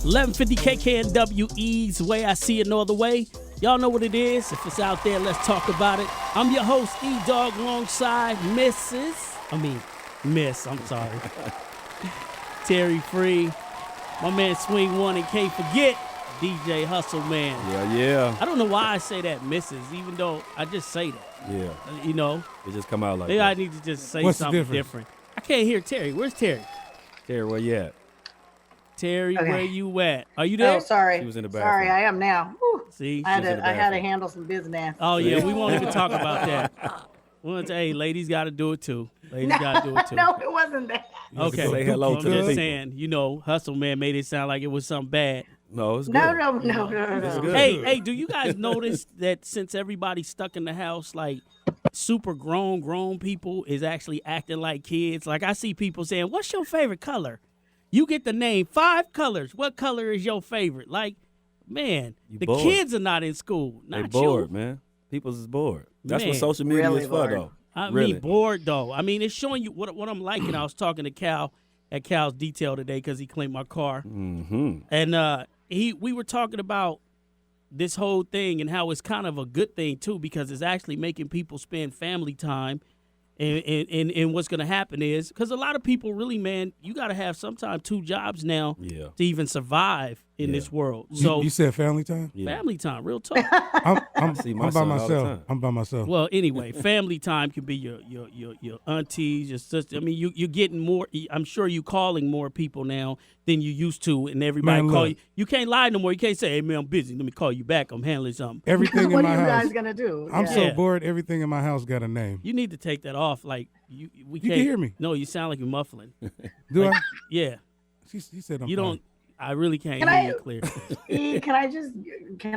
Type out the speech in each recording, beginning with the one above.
.1150 KKNW E's Way. I See It No Other Way. Y'all know what it is. If it's out there, let's talk about it. I'm your host, E-Dawg, alongside Miss, I'm sorry. Tari Free. My man Sweeng One, and can't forget DJ Hustleman. Yeah. I don't know why I say that, Mrs., even though I just say that. Yeah. You know? It just come out like maybe that. I need to just say What's something the different. I can't hear Tari. Where's Tari? Tari, where you at? Tari, Okay. where you at? Are you there? Oh, sorry. She was in the bathroom. Sorry, I am now. Whew. See? I had in the to bathroom. handle some business. Oh, yeah, we won't even talk about that. Hey, ladies got to do it, too. Ladies got to do it, too. No, it wasn't that. Okay. Say hello I'm to the just people. saying, you know, Hustle Man made it sound like it was something bad. No, it's good. No. It's good. Hey, do you guys notice that since everybody's stuck in the house, like super grown people is actually acting like kids? Like I see people saying, what's your favorite color? You get the name 5 colors. What color is your favorite? Like, man, the bored. kids are not in school. They Not bored, you. man. People's is bored. That's Man. what social media Really is for, bored. though. I Really. mean, bored though. I mean, it's showing you what I'm liking. I was talking to Cal at Cal's Detail today because he cleaned my car, Mm-hmm. and we were talking about this whole thing and how it's kind of a good thing too because it's actually making people spend family time. And what's going to happen is, because a lot of people really, man, you got to have sometimes 2 jobs now Yeah. to even survive in Yeah. this world. So You said family time? Yeah. family time, real talk. I'm see my by son all the myself. time. I'm by myself. Well, anyway, family time can be your aunties, your sister. I mean, you're getting more. I'm sure you calling more people now than you used to, and everybody Man, call look. you. You can't lie no more. You can't say, "Hey man, I'm busy. Let me call you back. I'm handling something." Everything in What my are you house. guys gonna do? I'm Yeah. so Yeah. bored. Everything in my house got a name. You need to take that off. Like we You can't can hear me. No, you sound like you're muffling. Do Like, I? Yeah, She said I'm you fine. don't. I really can't Can hear I- you clear. E, can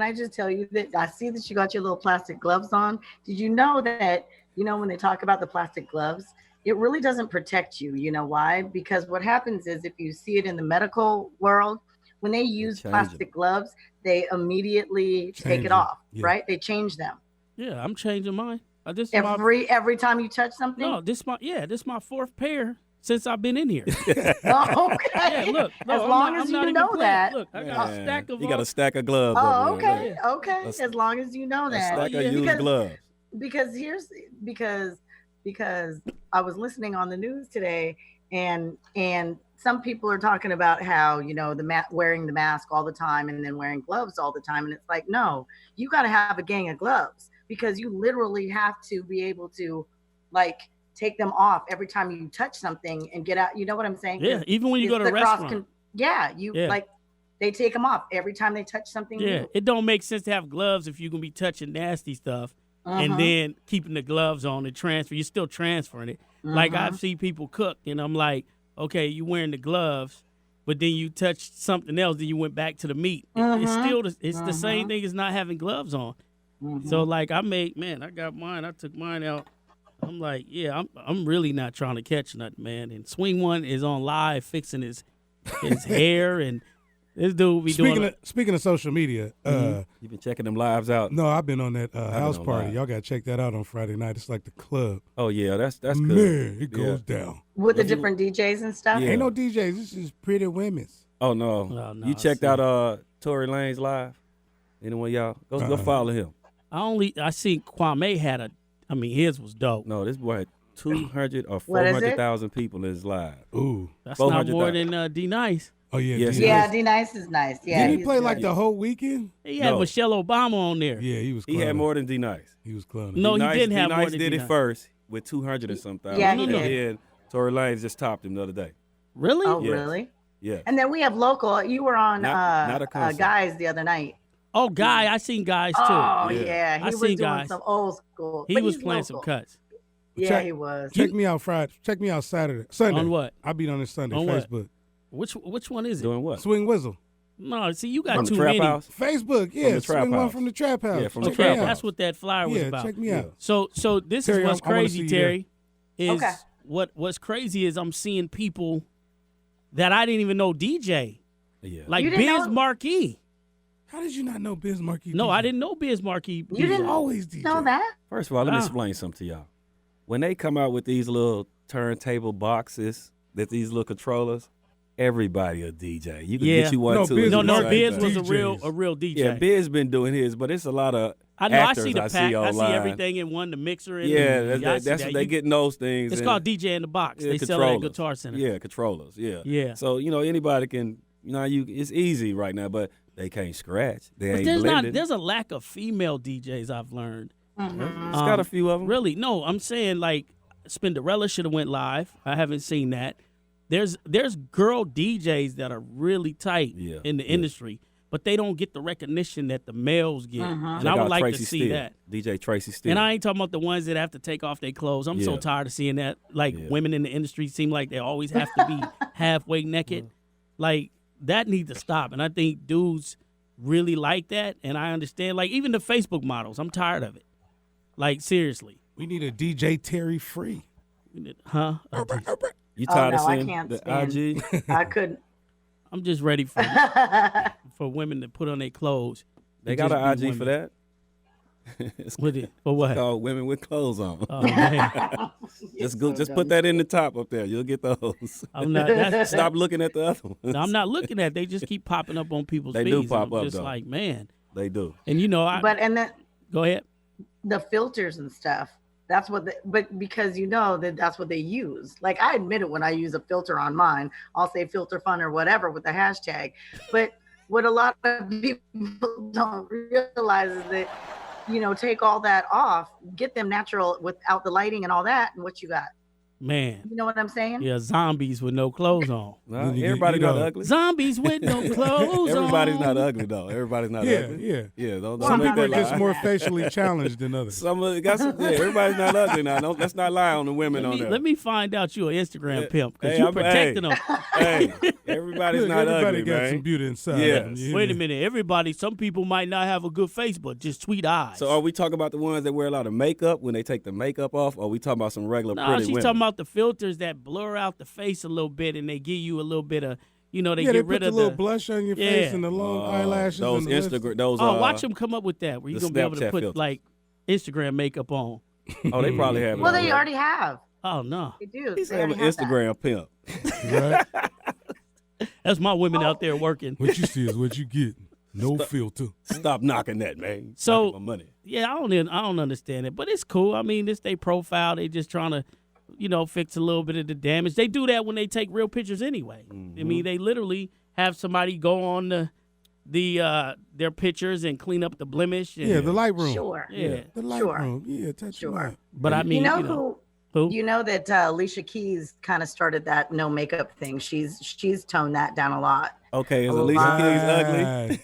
I just tell you that I see that you got your little plastic gloves on. Did you know that, when they talk about the plastic gloves, it really doesn't protect you. You know why? Because what happens is if you see it in the medical world, when they use change plastic gloves, they immediately take Change it it. off, Yeah. right? They change them. Yeah, I'm changing mine. This is Every time you touch something? no, this my 4th pair since I've been in here. Oh, okay. Yeah, look. No, As I'm long not- as I'm not you even know playing. that. Look, I got a Man, stack of. You got a stack of gloves. Oh, over there. okay. Okay. That's- As long as you know A that. stack yeah. of used gloves. because I was listening on the news today, and some people are talking about how wearing the mask all the time and then wearing gloves all the time, and it's like, no, you got to have a gang of gloves because you literally have to be able to like take them off every time you touch something and get out. You know what I'm saying? Yeah, even when you go to a restaurant. Yeah, Yeah. they take them off every time they touch something Yeah, new. it don't make sense to have gloves if you're gonna be touching nasty stuff and Uh-huh. then keeping the gloves on and transfer. You're still transferring it. Like Uh-huh. I've seen people cook, and I'm like, okay, you wearing the gloves, but then you touched something else, then you went back to the meat. It's Uh-huh. still it's the same Uh-huh. thing as not having gloves on. Mhm. So like I got mine. I took mine out. I'm like, yeah, I'm really not trying to catch nothing, man. And Sweeng One is on live fixing his hair, and this dude be doing. Speaking of social media, You've been checking them lives out. no, I've been on that house on party. live. Y'all got to check that out on Friday night. It's like the club. Oh yeah, that's good. Man, it Yeah. goes down. With the different DJs and stuff. Yeah. Ain't no DJs. This is pretty women's. Oh no, Oh, no, you checked see. out Tory Lanez live? Anyone y'all go follow him? I seen Kwame had his was dope. No, this boy had 200 or What is it? 400,000 people in his live. Ooh. That's not more 400,000. than D Nice. Oh yeah. Yes, D-Nice. Yeah, D Nice is nice. Yeah, Did he he's play good. like the whole weekend? He had No. Michelle Obama on there. Yeah, he was. He Clowning. had more than D Nice. He was clowning. No, he D-Nice, didn't have more D-Nice than did it D-Nice. first with 200 or something. Yeah, he and did. then Tory Lanez just topped him the other day. Really? Oh, Yes. really? Yeah. And then we have local. You were on Not a concert. Guys the other night. Oh, Guy, I seen Guys too. Oh Yeah. yeah, he I was seen doing Guys. some old school. He but was he's playing local. some cuts. Yeah, Check- he was. Check me out Friday. Check me out Sunday. On what? I'll be on this Sunday. On what? Facebook. Which one is it? Doing what? Swing Whistle. No, see, you got From too the Trap many. House? Facebook. Yeah, the Trap Swing One House. from the Trap House. Yeah, from the Check Trap me Okay, out. that's what that flyer was Yeah, about. check me Yeah. out. So this Terry, is what's I wanna crazy, see you Terry. Is Okay. what's crazy is I'm seeing people that I didn't even know DJ, Yeah. like You didn't Biz know? Marquee. How did you not know Biz Markie? No, DJ? I didn't know Biz Markie. You didn't Always DJ. know that? First of all, let me Wow. explain something to y'all. When they come out with these little turntable boxes, these little controllers, everybody a DJ. You can Yeah. get you one No, too. Biz No, It's no, the same Biz thing. was a DJs. real DJ. Yeah, Biz been doing his, but it's a lot of I know. actors I see the pack. I see online. everything in one. The mixer. And Yeah, I that's see what that. they You- getting those things. It's and- called DJ in the Box. yeah, They sell it at controllers. Guitar Center. Yeah, controllers. Yeah. Yeah. So anybody can. It's easy right now, but they can't scratch. They But ain't there's blending. there's a lack of female DJs I've learned. Mm-hmm. It's got a few of them. Really? No, I'm saying like Spinderella should have went live. I haven't seen that. There's girl DJs that are really tight Yeah, in the yeah. industry, but they don't get the recognition that the males get. And Check I would out like Tracy to see Steele. that. DJ Tracy Steele. And I ain't talking about the ones that have to take off their clothes. I'm so Yeah. tired of seeing that. Like Yeah. women in the industry seem like they always have to be halfway naked. Like that needs to stop. And I think dudes really like that. And I understand. Like even the Facebook models, I'm tired of it. Like seriously, We need a DJ Terry Free. huh? You Oh, tired no, of I seeing can't the stand- IG? I couldn't. I'm just ready for women to put on their clothes. They and got just an be IG for women. that. It's With it for what? called Women with Clothes On. Oh man, Just put that in the top up there. You'll get those. I'm not. That's, Stop looking at the other ones. No, I'm not looking at. They just keep popping up on people's They feeds. do pop I'm up, just though. like man. They do. And And then go ahead. the filters and stuff. That's what but because that's what they use. Like I admit it when I use a filter on mine, I'll say filter fun or whatever with the hashtag. But what a lot of people don't realize is that, take all that off, get them natural without the lighting and all that, and what you got. Man, You know what I'm saying? yeah, zombies with no clothes on. Nah, You everybody's not know. ugly. Zombies with no clothes on. Everybody's not ugly though. Everybody's not Yeah, ugly. yeah. Yeah, don't Some make people are that just lie. more facially challenged than others. Everybody's not ugly now. Let's not lie on the women on there. Let me find out you an Instagram pimp because hey, you I'm- protecting them. Hey, everybody's Look, not everybody ugly, got man. some beauty inside. Yes. of them, you Wait a know? minute, some people might not have a good face, but just sweet eyes. So are we talking about the ones that wear a lot of makeup when they take the makeup off, or are we talking about some regular no, pretty she's women? talking about the filters that blur out the face a little bit and they give you a little bit of, they Yeah, they get put rid the of little the. blush on your Yeah. face and the long eyelashes. Those and the lipstick. Instagram, those. Oh, watch them come up with that where you're the gonna be able to Snapchat put filters. like Instagram makeup on. Oh, they probably have. it Well, they already have. Oh no, They do. He's They an already have that. Instagram pimp. Right? that's my women out there working. What you see is what you get. No filter. Stop knocking that, man. So- Knocking my money. Yeah, I don't understand it, but it's cool. I mean, this they profile. They just trying to, fix a little bit of the damage. They do that when they take real pictures anyway. I mean, they literally have somebody go on their pictures and clean up the blemish. And, Yeah, the light room. Sure. yeah. The light Sure. room. Yeah, touch your Sure. light. But I mean, Who? who? You know that Alicia Keys kind of started that no makeup thing. She's toned that down a lot. Okay, is Oh, Alicia Keys ugly? Right.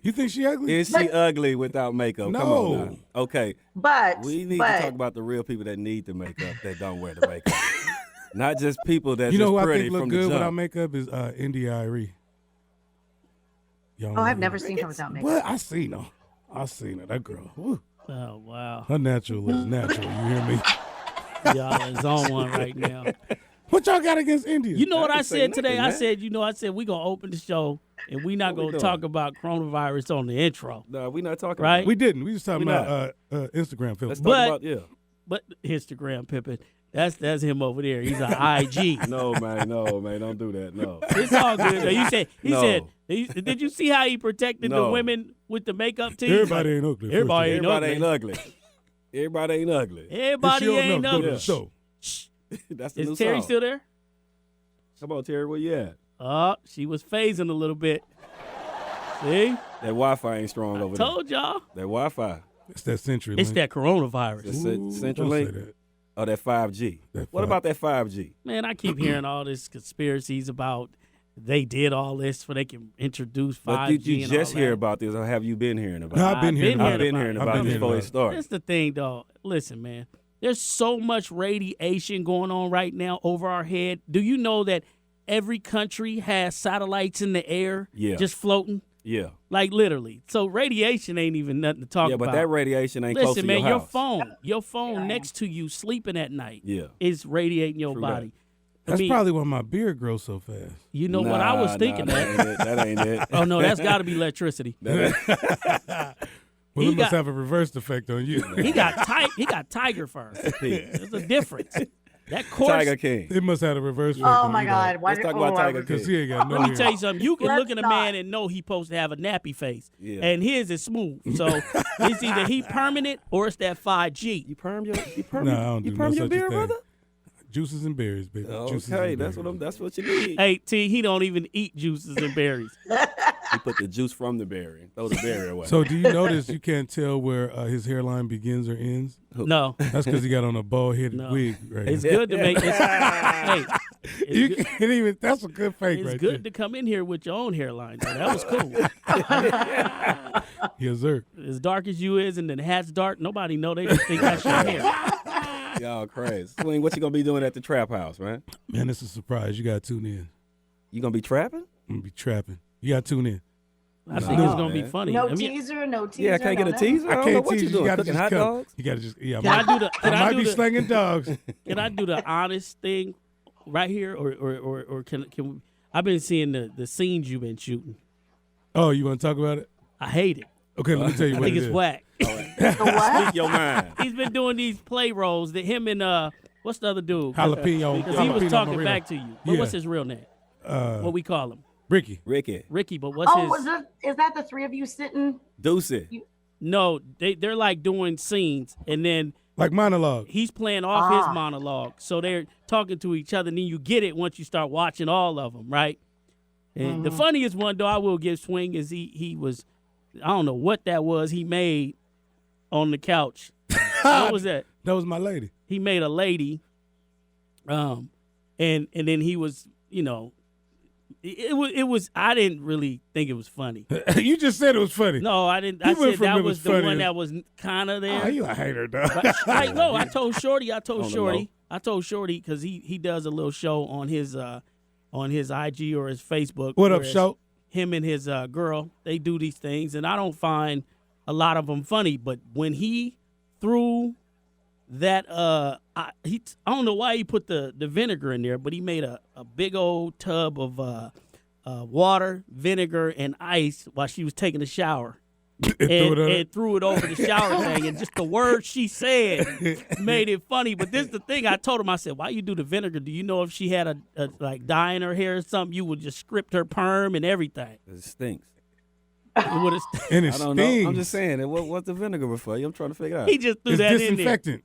You think she ugly? Is she ugly without makeup? Come on No. now. Okay, But we need but, to talk about the real people that need the makeup that don't wear the makeup. Not just people that's You know just who I pretty think look from good the without jump. makeup is India Irie. Y'all Oh, I've know never her. seen her without makeup. What? I seen her. That girl. Woo. Oh wow, Her natural is natural. You hear me? y'all is on one right now. What y'all got against India? You know what I didn't say said today? nothing, I said we gonna open the show and we not What we gonna doing? talk about coronavirus on the intro. No, we're not talking Right? about We didn't. We just talking We about Instagram filters. Let's talk But- about, yeah. But Instagram pimping, that's him over there. He's an IG. No, man, don't do that. No. It's all good. You said No. did you see how he protected the No. women with the makeup team? Everybody ain't ugly. first Everybody of ain't all. Everybody ain't ugly. Everybody ain't ugly. If Everybody you don't ain't know, go to ugly. the show. Shh. That's the new Is Terry song. still there? Come on, Terry, where you at? Oh, she was phasing a little bit. See? That Wi-Fi ain't strong over there. Told y'all. That Wi-Fi. It's that century. It's that coronavirus. That's Ooh, Central don't say Link. that. Oh, that 5G. That What 5G. about that 5G? Man, I keep hearing all this conspiracies about they did all this so they can introduce 5G. But did you and just all hear that. about this, or have you been hearing about No, it? I've been hearing I've about been it. hearing I've about been it hearing before about it it. started. That's the thing, though. Listen, man. There's so much radiation going on right now over our head. Do you know that every country has satellites in the air Yeah. just floating? Yeah. Like literally. So radiation ain't even nothing to talk Yeah, about. but that radiation ain't close Listen, to man, your house. your phone next to you sleeping at night Yeah. is radiating your True body. That's mean, probably why my beard grows so fast. You know what I was thinking? That ain't it. Oh no, that's got to be electricity. Well, He it must got- have a reversed effect on you. He got tiger fur. There's a difference. That course. Tiger King. It must have a reverse effect Oh on my you, God! Why Let's talk about Tiger King. Because he ain't got no Let me hair. tell you something. You can Let's look at a not. man and know he supposed to have a nappy face, Yeah. and his is smooth. So it's either he permanent or it's that 5G. You perm your No, I don't you do perm no your such a beard, thing. brother? Juices and berries, baby. Juices Okay, and that's berries. that's what you need. Hey, T, he don't even eat juices and berries. You put the juice from the berry, throw the berry away. So do you notice you can't tell where his hairline begins or ends? No, That's because he got on a bald-headed No. wig right it's now. good to make. Hey, You it's good, can't even. That's a good fake it's right good to come in here with your own hairline. Though. That was cool. there. Yes, sir. As dark as you is, and the hat's dark, nobody know. They just think that's your hair. Y'all crazy. Sweeng, what you gonna be doing at the trap house, man? Man, it's a surprise. You got to tune in. You gonna be trapping? I'm gonna be trapping. You got to tune in. I think it's gonna be man. funny. No I mean, teaser, no teaser. Yeah, I can't get no a teaser. I don't know what you doing. gotta Cooking just hot come. dogs? You got to just. Yeah, can I do the? Can I I might do be the? slinging dogs. Can I do the honest thing right here, or can we, I've been seeing the scenes you've been shooting. Oh, you want to talk about it? I hate it. Okay, let me tell you I what think it it's is. whack. The what? Speak your mind. He's been doing these play roles that him and what's the other dude? Jalapeno. Because he was Jalapeno talking Moreno. back to you. But Yeah. what's his real name? What we call him? Ricky. Ricky. Ricky. But what's Oh, his? is that the three of you sitting? Deuce. No, they're like doing scenes, and then Like monologue. he's playing off his monologue. So they're talking to each other, and then you get it once you start watching all of them, right? And the funniest one, though, I will give Sweeng is he was, I don't know what that was he made on the couch. What was that? That was my lady. He made a lady, and then he was, it was. I didn't really think it was funny. You just said it was funny. No, I didn't. You I went said from that it was was the funny one as- that was kind of there. Oh, you a hater, dog. Like, no, I told Shorty On the Shorty because he does a little show on his IG or his Facebook. What up, whereas show? Him and his girl, they do these things, and I don't find a lot of them funny. But when he threw that, I don't know why he put the vinegar in there, but he made a big old tub of water, vinegar, and ice while she was taking a shower. And threw it over the shower thing, and just the words she said made it funny. But this is the thing I told him. I said, "Why you do the vinegar? Do you know if she had a like dye in her hair or something, you would just script her perm and everything? It stinks. It would have." And it I don't know. stings. I'm just saying. What's the vinegar for? I'm trying to figure out. He just threw It's that in there. disinfectant.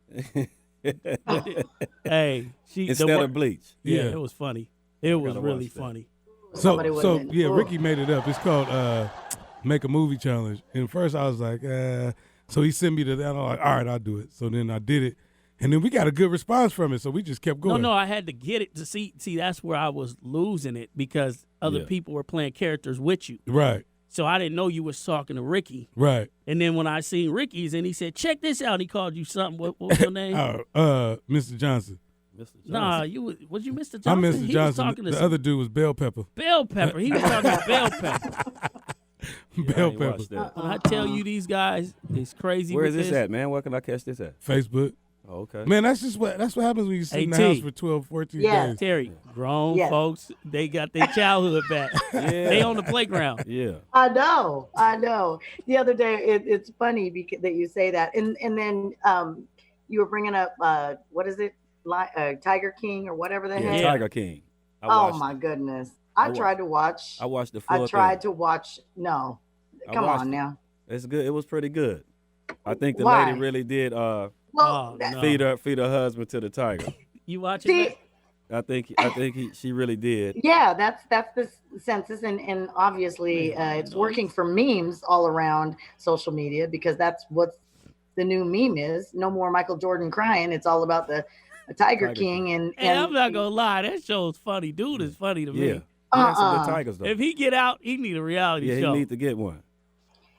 Hey, Instead of bleach. yeah, Yeah. it was funny. It was gotta really watch that. funny. Somebody So wouldn't- yeah, Ugh. Ricky made it up. It's called Make a Movie Challenge. And first I was like, so he sent me to that. I'm like, all right, I'll do it. So then I did it. And then we got a good response from it. So we just kept going. No, I had to get it to see. That's where I was losing it because other Yeah. people were playing characters with you. Right, So I didn't know you was talking to Ricky. right. And then when I seen Ricky's and he said, "Check this out," he called you something. What was your name? Mr. Johnson. Mr. Johnson. Nah, was you Mr. Johnson? I'm Mr. He was Johnson. talking to The some other dude was Bell Pepper. bell pepper. He was talking to bell pepper. Yeah, I Bell ain't Pepper. watched that. When I tell you these guys, it's crazy. Where with is this at, man? Where can I catch this at? Facebook. Oh, okay. Man, that's what happens when you sit in the AT. house for 12, 14 Yeah. days. Terry, grown Yes. folks, they got their childhood back. Yeah. They on the playground. Yeah. I know. The other day, it's funny because that you say that, and then you were bringing up what is it, Tiger King or whatever the Yeah, heck. Tiger King. I Oh watched my it. goodness! I I wa- tried to watch. I watched the full I tried thing. to watch. No, I come watched on it. now. It's good. It was pretty good. I think the Why? lady really did Well, Oh, that- no. feed her husband to the tiger. You watching see, that? I think she really did. yeah, that's the census, and obviously it's working for memes all around social media because that's what the new meme is. No more Michael Jordan crying. It's all about the Tiger Tiger King and Hey, I'm not gonna lie, that show's funny. Dude is funny to Yeah. me. He had some good Uh-uh. tigers though. If he get out, he need a reality Yeah, he show. need to get one.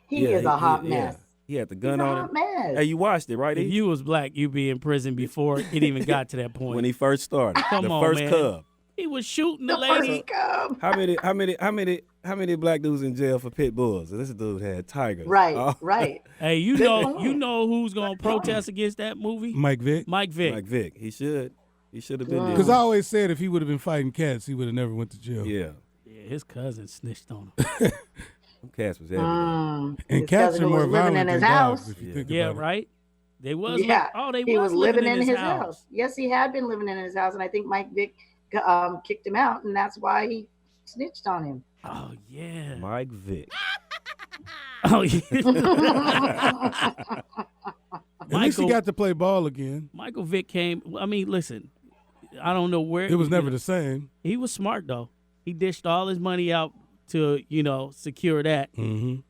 he Yeah, is a hot yeah. mess. He had the He's gun a on hot him. mess. Hey, you watched it, right? If E? you was black, you'd be in prison before it even got to that point. When he first started, Come the on, first man. cub. He was shooting the the lady. first cub. How many black dudes in jail for pit bulls? This dude had tigers. Right, Oh, right. Hey, you Good know, point. you know who's gonna protest against that movie? Mike Vick. Mike Vick. Like Vic, he should. He should have been there. Because I always said if he would have been fighting cats, he would have never went to jail. Yeah. Yeah, his cousin snitched on him. Them cats was everywhere. And cats are more violent than dogs, if you think Yeah, about it. right? They was Yeah. he was living in his house. house. Yes, he had been living in his house, and I think Mike Vick kicked him out, and that's why he snitched on him. Oh yeah. Mike Vick. Oh yeah. At least he got to play ball again. Michael Vick came. I mean, listen, I don't know where It was never the same. He was smart though. He dished all his money out to secure that, and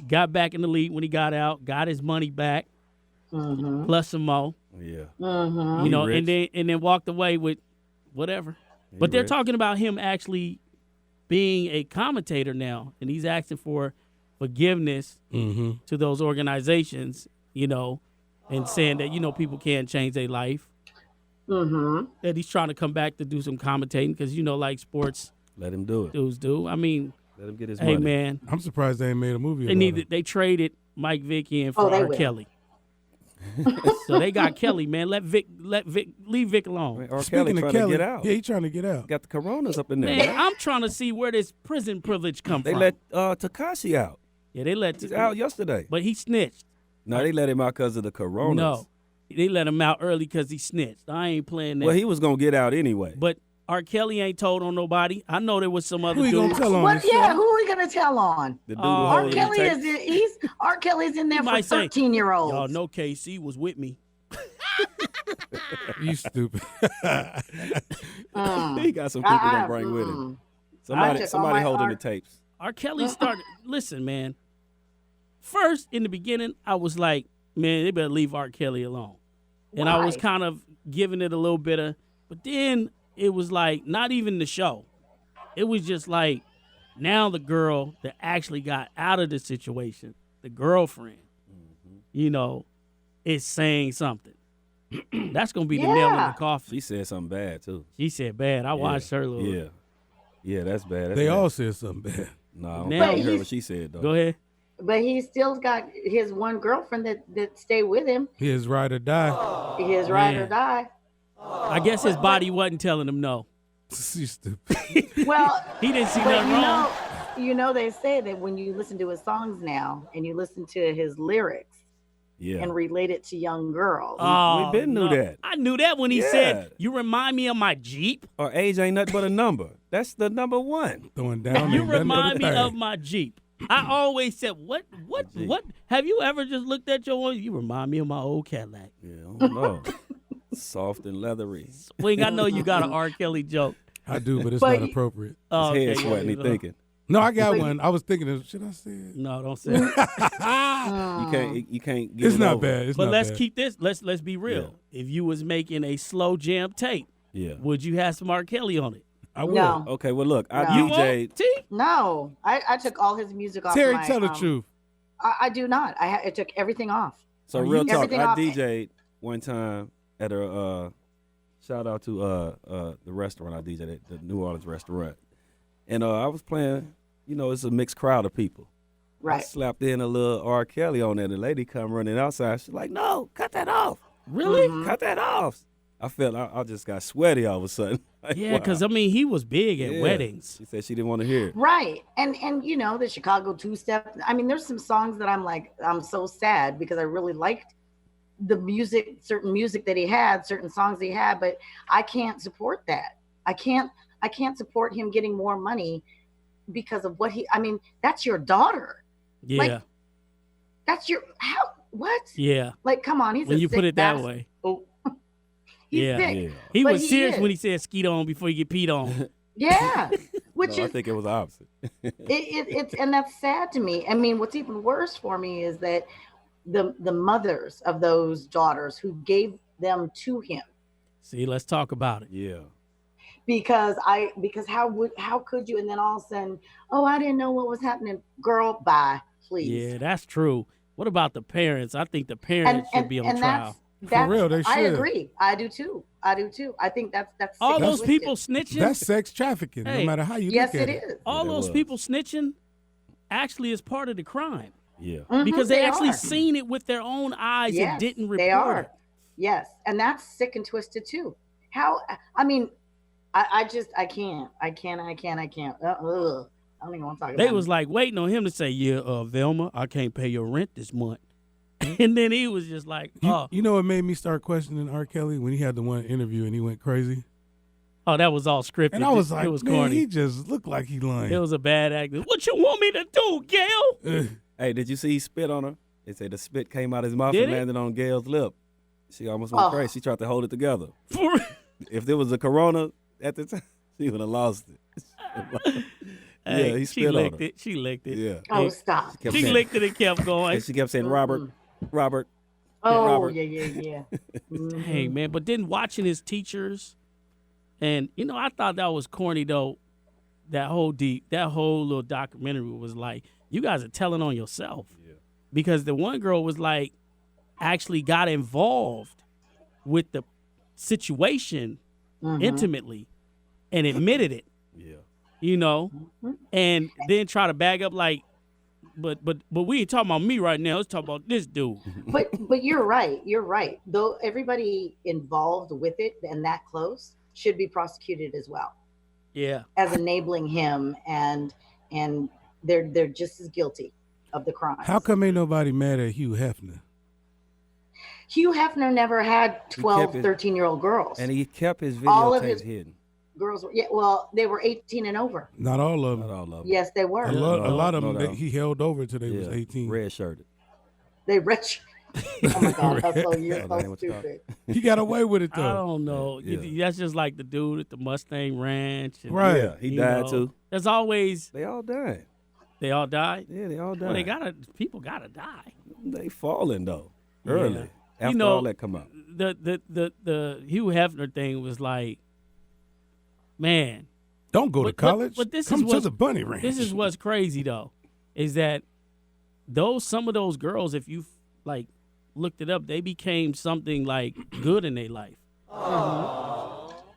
got back in the league when he got out. Got his money back, plus some more. Yeah. And then walked away with whatever. But they're talking about him actually being a commentator now, and he's asking for forgiveness to those organizations, and saying that people can't change their life. That he's trying to come back to do some commentating because like sports. Let him do it. Dudes do. I mean, let him get his hey money. man, I'm surprised they ain't made a movie. They traded Mike Vick in for R. Kelly. So they got Kelly, man. Leave Vick alone. R. Speaking Kelly of trying Kelly, to get out. Yeah, he trying to get out. Got the coronas up in there. Man, I'm trying to see where this prison privilege come They from. let Takashi out. Yeah, they let He's out yesterday. but he snitched. No, they let him out because of the coronas. No, they let him out early because he snitched. I ain't playing that. Well, he was gonna get out anyway. But R. Kelly ain't told on nobody. I know there was some other Who he dudes. gonna tell on? What? Yeah, who are we gonna tell on? The dude R. who Kelly R. Kelly's in there He for might say, 13-year-olds. Y'all know KC was with me. You stupid. He got some people gonna bring with him. Somebody holding the tapes. R. Kelly started. Listen, man. First, in the beginning, I was like, man, they better leave R. Kelly alone. And I was kind of giving it a little bit of, but then it was like, not even the show. It was just like, now the girl that actually got out of the situation, the girlfriend, is saying something. That's going to be the nail in the coffin. She said something bad too. She said bad. I watched her a little. Yeah. Yeah, that's bad. They all said something bad. No, I don't Now- think you heard what she said though. Go ahead. But he still got his one girlfriend that stayed with him. His ride or die. His ride or Man. die. I guess his body wasn't telling him no. You stupid. Well, He didn't see but nothing wrong. they say that when you listen to his songs now and you listen to his lyrics Yeah. and relate it to young girls. Oh, been knew that. I knew that when he Yeah. said, "You remind me of my Jeep." Or age ain't nothing but a number. That's the number one. Throwing down. You ain't nothing but a remind me thing. of my Jeep. I always said, "What? Have you ever just looked at your one? You remind me of my old Cadillac." Yeah, I don't know. Soft and leathery. Swing, I know you got an R. Kelly joke. I do, but it's But not you- appropriate. Oh, His head okay, sweating. He yeah. thinking. No, I got one. I was thinking, should I say it? No, don't say it. You can't get It's it not over. bad. It's But not let's bad. keep this. Let's be real. If you was making a slow jam tape, Yeah. would you have some R. Kelly on it? I will. No. Okay, well look, I No. You DJ'd. won't? T? No, I took all his music off. Terry, my, tell the truth. I do not. I took everything off. So real talk, Everything I off. DJ'd one time at a shout out to the restaurant I DJ'd at, the New Orleans restaurant. And I was playing, it's a mixed crowd of people. I Right. slapped in a little R. Kelly on there. The lady come running outside. She's like, "No, cut that off. Really? Cut that off." I felt I just got sweaty all of a sudden. Like, Yeah, wow. because he was big at Yeah. weddings. She said she didn't want to hear it. Right. And the Chicago two-step. I mean, there's some songs that I'm so sad because I really liked the music, certain music that he had, certain songs he had, but I can't support that. I can't support him getting more money because of that's your daughter. Yeah, What? yeah. Like, come on, he's When a you put sick it that bastard. way. Oh. He's Yeah. sick. Yeah. He But was he serious is. when he said skeet on before you get peed on. Yeah. Which No, I is think it was the opposite. it's and that's sad to me. I mean, what's even worse for me is that the mothers of those daughters who gave them to him, See, let's talk about it. Yeah. because how could you? And then all of a sudden, oh, I didn't know what was happening. Girl, bye, please. Yeah, that's true. What about the parents? I think the parents should be on trial. That's real, they I should. agree. I do too. I think that's All sick and those people twisted. snitching. That's sex trafficking, Hey. no matter how you Yes, look at it is. all Yeah, those that people snitching actually is part of the crime Yeah. Mhm, because they actually are. seen it with their own eyes and Yes, didn't report they are. it. Yes, and that's sick and twisted too. How? I mean, I can't. I can't. I don't even want to talk about They it. was like waiting on him to say, "Yeah, Velma, I can't pay your rent this month," and then he was just like, "Oh, You know what made me start questioning R. Kelly when he had the one interview and he went crazy? oh, that was all scripted." And I was like, it was man, corny. he just looked like he lying. It was a bad actor. What you want me to do, Gail? Hey, did you see he spit on her? They say the spit came out his mouth Did and it? landed on Gail's lip. She almost went Oh. crazy. She tried to hold it together. For real? If there was a corona at the time, she would have lost it. Hey, yeah, he she spit on licked her. it. She licked it. Yeah. Oh, stop. Kept She saying- licked it and kept going. And she kept saying, Robert. Oh, Robert. yeah. Mhm. Hey, man, but then watching his teachers, and I thought that was corny though. That whole little documentary was like, you guys are telling on yourself, because the one girl was like, actually got involved with the situation intimately, and admitted it, Yeah. and then try to bag up like, but we ain't talking about me right now. Let's talk about this dude. But you're right. You're right. Though everybody involved with it and that close should be prosecuted as well Yeah. as enabling him, and they're just as guilty of the crime. How come ain't nobody mad at Hugh Hefner? Hugh Hefner never had 12, it- 13-year-old girls. And he kept his All of videotapes his- hidden. Girls were, they were 18 and over. Not all of Not them. all of them. Yes, they were. A lot of No them doubt. he held over till they was 18. Red shirted. They rich. Oh my God, you're Oh, that so ain't what you stupid. He got away with it I though. don't know. Yeah. That's just like the dude at the Mustang Ranch. And, Right. Yeah, he you died know, too. There's always They all died. they all died. Yeah, they all died. Well, people gotta die. They falling though early. Yeah. After You know, all that come out. The Hugh Hefner thing was like, man, Don't go to But- college. but this Come is to what- the bunny ranch. this is what's crazy though, is that some of those girls, if you like looked it up, they became something like good in their life.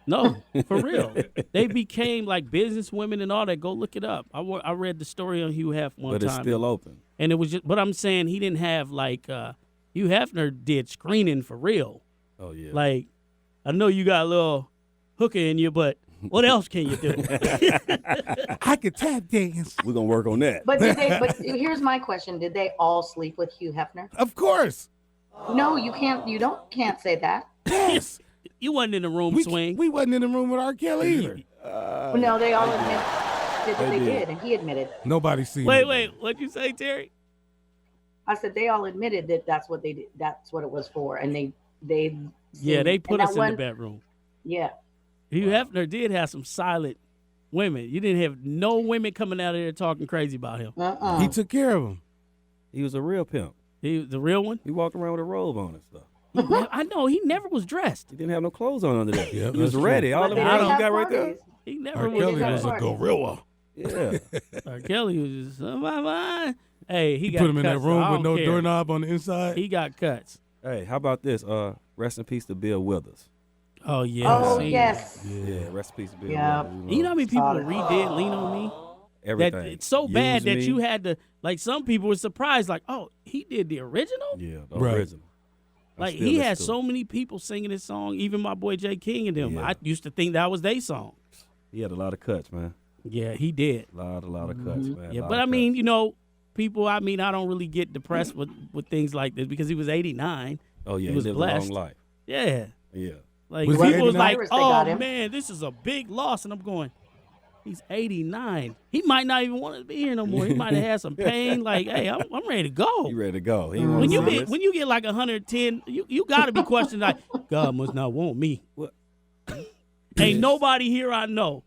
No, for real. They became like business women and all that. Go look it up. I read the story on Hugh Hef one But time. it's still open. And it was just, but I'm saying he didn't have like, Hugh Hefner did screening for real. Oh yeah. Like, I know you got a little hooker in you, but what else can you do? I could tap dance. We're gonna work on that. But here's my question: did they all sleep with Hugh Hefner? Of course. No, you can't. You can't say that. Yes. You wasn't in the room, we, Sweeng. we wasn't in the room with R. Kelly either. No, they all admit that they did. did, and he admitted. Nobody seen Wait, it. what'd you say, Terry? I said they all admitted that that's what they did. That's what it was for, and they. Yeah, they put and us that in the one- bedroom. Yeah. Hugh Hefner did have some silent women. You didn't have no women coming out of there talking crazy about him. He took care of him. He was a real pimp. He was the real one. He walked around with a robe on and stuff. I know he never was dressed. He didn't have no clothes on under that. Yeah, he was that's ready. true. All But the they clothes did you have got right there. parties. He never R. was. Kelly got was a parties. gorilla. Yeah. R. Kelly was just, hey, he He got put him in that cuts, so room I with don't no care. doorknob on the inside. He got cuts. Hey, how about this? Rest in peace to Bill Withers. Oh yeah. Oh see. yes. Yeah, rest in peace to Bill Yeah. Withers. You know how many people Sorry. redid Lean on Me? everything. That it's so bad Use that Me. you had to, like, some people were surprised, like, oh, he did the original? Yeah, the Right. original. I Like, still he listen had to so it. many people singing his song, even my boy J. King and them. Yeah. I used to think that was their song. He had a lot of cuts, man. Yeah, he did. A lot of cuts, man. Yeah, Lot but of I mean, cuts. you know, people, I mean, I don't really get depressed with things like this because he was 89. Oh yeah, he he was lived blessed. a long life. Yeah. Yeah. Like, Was he people was 89? like, They oh, got him. man, this is a big loss. And I'm going, he's 89. He might not even want to be here no more. He might have had some pain. Like, hey, I'm ready to go. He ready to go. He ain't When wanna you see get this. when you get like 110, you got to be questioning like, God must not want me. What? Ain't nobody here I know.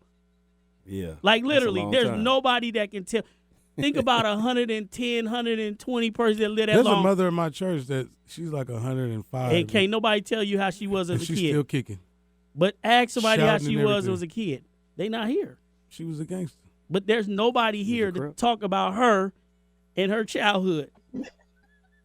Yeah. Like, That's a literally, long there's time. nobody that can tell. Think about 110, 120 person that live that There's a long. mother in my church that she's like 105. And can't nobody tell you how she was and as a she's kid. still kicking. But ask somebody how Shouting she and was everything. as a kid. They not here. She was a gangster. But there's nobody here to crip. talk about her and her childhood.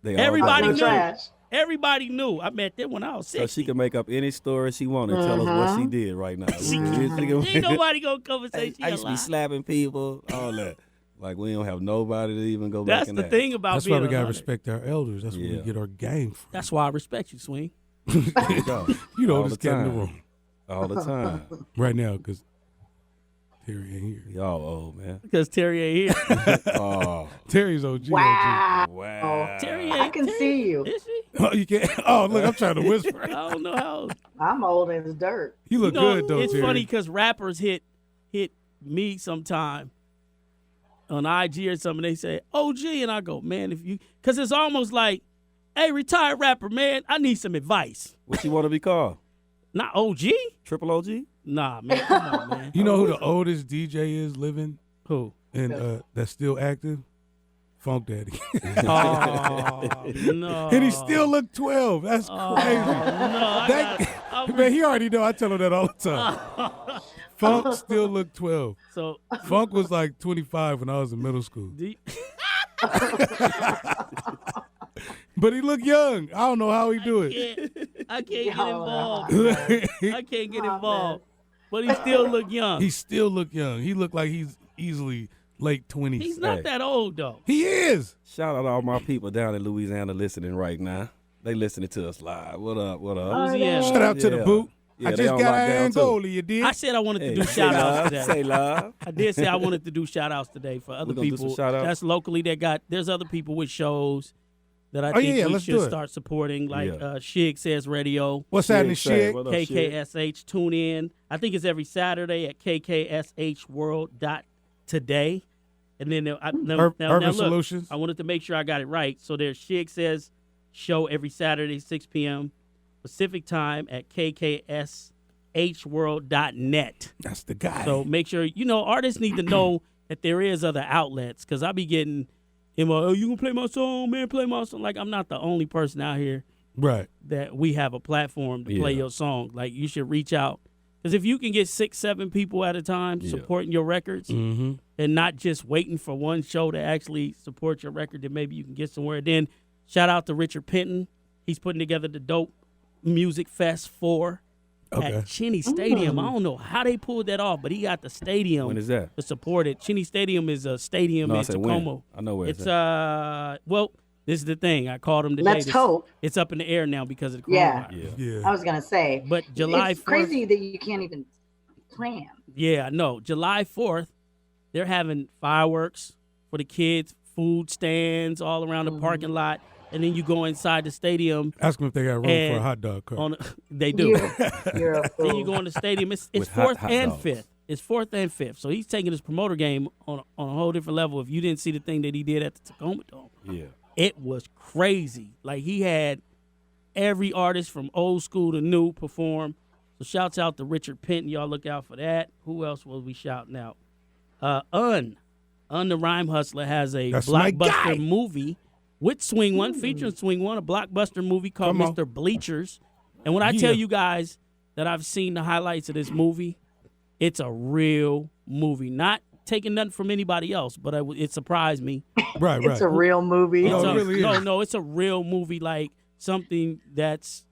They all Everybody got knew. it. Trash. Everybody knew. I met them when I was So 60. she can make up any story she wanted and tell us what she did right now. Ain't nobody gonna come and say she I used to be alive. slapping people, all that. Like, we don't have nobody to even go That's back in the that. thing about That's being why we gotta 100. respect our elders. That's where we Yeah. get our game from. That's why I respect you, Sweeng. Go. You know, All just the get in the time. room All the time. right now because Terry ain't here. Y'all old, man. Because Terry ain't here. Oh, Terry's OG. Wow. wow. Terry I ain't. can Terry, see you. Is she? Oh, you can't. Oh, look, I'm trying to whisper. I don't know how. I'm old as dirt. You look You know, good though, it's Terry. funny because rappers hit me sometime on IG or something. They say OG, and I go, man, because it's almost like, hey, retired rapper, man, I need some advice. What you want to be called? Not OG? Triple OG? Nah, man, come on, man. You know who the oldest DJ is living Who? and that's still active? Funk Daddy. Oh no. And he still look 12. That's Oh, crazy. no, Man, he already know. I tell him that all the time. Funk still look 12. So Funk was like 25 when I was in middle school. do you- But he look young. I don't know how he do it. I can't get Oh, involved. I can't get involved. But he still look young. He still look young. He look like he's easily late 20s. He's not Hey. that old though. He is. Shout out to all my people down in Louisiana listening right now. They listening to us live. What up? What up? Louisiana. Shout out to the Yeah. boot. Yeah, I they just on got lockdown, an too. Angola, you did? I said I wanted to Hey, do say shout outs love, today. say love. I did say I wanted to do shout outs today for other We gonna do some people. shout-outs? That's locally there's other people with shows that I Oh, think yeah, we let's should do it. start supporting, like Yeah. Shig Says Radio, What's happening, Shig say, shit? what up, Shig? KKSH, tune in. I think it's every Saturday at kkshworld.today. And then now Urban look, Solutions. I wanted to make sure I got it right. So there's Shig Says show every Saturday, 6 p.m. Pacific time at kkshworld.net. That's the guy. So make sure, artists need to know that there is other outlets, because I be getting, oh, you gonna play my song, man, play my song. Like, I'm not the only person out here right. that we have a platform to play Yeah. your song. Like, you should reach out. Because if you can get 6, 7 people at a time supporting your records Mm-hmm. and not just waiting for one show to actually support your record, then maybe you can get somewhere. Then shout out to Richard Penton. He's putting together the Dope Music Fest 4 at Cheney Stadium. I don't know how they pulled that off, but he got the stadium When is that? to support it. Cheney Stadium is a stadium No, I in said Tacoma. when. I know where it's It's at. this is the thing. I called him today. Let's hope. It's up in the air now because of the Yeah. coronavirus. Yeah. Yeah. I was gonna say, But July it's 4th, crazy that you can't even plan. yeah, no, July 4th, they're having fireworks for the kids, food stands all around the parking lot, and then you go inside the stadium. Ask them if they got room for a And hot dog cart. They do. You're a Then you fool. go in the stadium. It's With hot 4th and dogs. 5th. It's 4th and 5th. So he's taking his promoter game on a whole different level. If you didn't see the thing that he did at the Tacoma Dome, Yeah. it was crazy. Like, he had every artist from old school to new perform. So shouts out to Richard Penton. Y'all look out for that. Who else was we shouting out? Un the Rhyme Hustler has a That's my guy. blockbuster movie with Sweeng One, featuring Sweeng One, a blockbuster movie called Come on. Mr. Bleachers. And when I tell Yeah. you guys that I've seen the highlights of this movie, it's a real movie. Not taking nothing from anybody else, but it surprised me. Right, right. It's a real movie. No, it really is. No, it's a real movie, like something that's,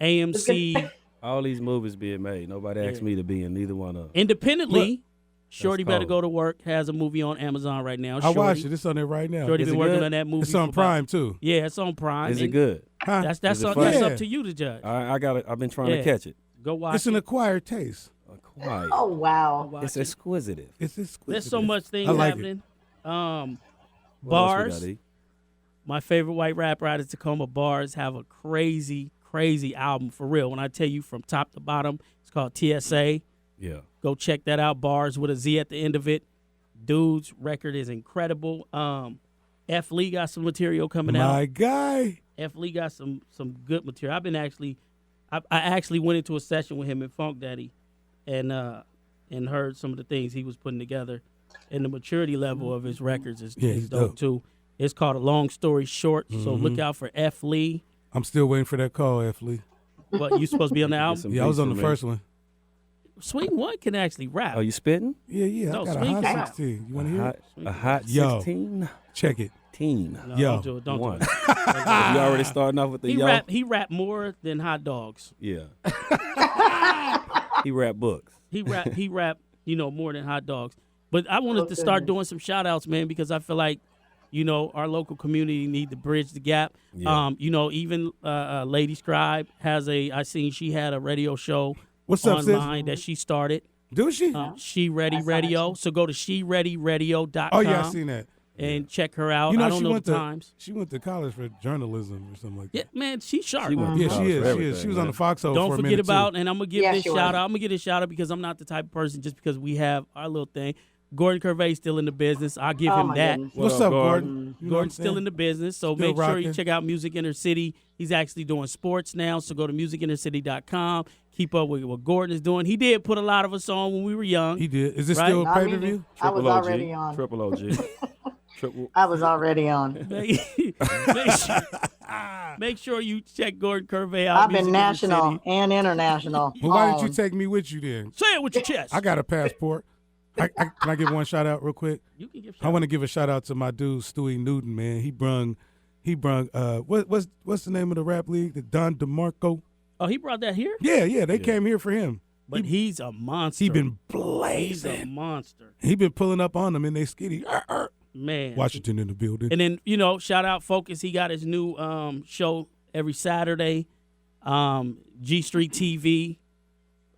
AMC All these movies being made. Nobody asked me to be in neither one of them. independently. Shorty That's Better cold. Go to Work has a movie on Amazon right now. I watched it. It's on there right now. Shorty Is been it working good? on that movie. It's on for about- Prime, too. Yeah, it's on Prime. Is it And good? Huh? That's Is it up, funny? that's up Yeah. to you to judge. I got it. I've been trying Yeah. to catch it. Go watch It's an it. acquired taste. Quiet. Oh wow. Watch It's it. exquisite. It's exquisite. There's so much things I like happening. What else we Bars. got, E? My favorite white rapper out of Tacoma, Bars, have a crazy, crazy album for real. When I tell you from top to bottom, it's called TSA. Yeah. Go check that out. Bars with a Z at the end of it. Dude's record is incredible. F. Lee got some material coming out. My guy. F. Lee got some good material. I actually went into a session with him and Funk Daddy, and heard some of the things he was putting together, and the maturity level of his records is he's dope dope. too. It's called A Long Story Short, so look out for F. Lee. I'm still waiting for that call, F. Lee. But you supposed to be on the Get album. some Yeah, I was beats on the from me. first one. Sweeng One can actually rap. Oh, you spitting? Yeah. No, I got a Sweeng hot can rap. 16. You want to hear it? A hot Yo. 16? Check it. Teen. No, Yo. don't do it. Don't One. do it. You already starting off with the yo? He rap more than Hot Dogs. Yeah. He rap books. He rap, more than Hot Dogs. But I wanted to start doing some shout outs, man, because I feel like, You know, our local community need to bridge the gap. Yeah. You know, even Lady Scribe has I seen she had a radio show What's up, sis? online that she started. Do she? She Ready I saw Radio. that. So go to shereadyradio.com. Oh yeah, I seen that. And check her out. You know, I don't she know went the to times. she went to college for journalism or something like Yeah, that. man, she's sharp. She went to Yeah, college she for is. She everything, is. She was on man. the Foxhole Don't for a forget minute about, too. and I'm gonna give Yeah, this she shout was. out. I'm gonna get this shout out because I'm not the type of person just because we have our little thing. Gordon Curvey still in the business. I'll give Oh, him my that. goodness. What's up, Gordon? You know what I'm Gordon's still saying? in the business, so Still make sure you rocking. check out Music Inner City. He's actually doing sports now, so go to musicinnercity.com. Keep up with what Gordon is doing. He did put a lot of us on when we were young. He did. Is this Right? still Not pay me. per view? I was Triple OG. already on. Triple OG. Triple. I was already on. Make sure you check Gordon Curvey out. I've Music been Inner national City. and international. Well, why didn't you on. take me with you then? Say it with your chest. I got a passport. Can I give one shout out real quick? You can give. I want to give a shout out to my dude Stewie Newton, man. He brung what's the name of the rap league? The Don DeMarco. Oh, he brought that here, Yeah, they came here for him. but he's a monster. He been He's a blazing. monster, He been pulling up on them and they skitty. man. Washington in the building. And then, you know, shout out Focus. He got his new show every Saturday, G Street TV,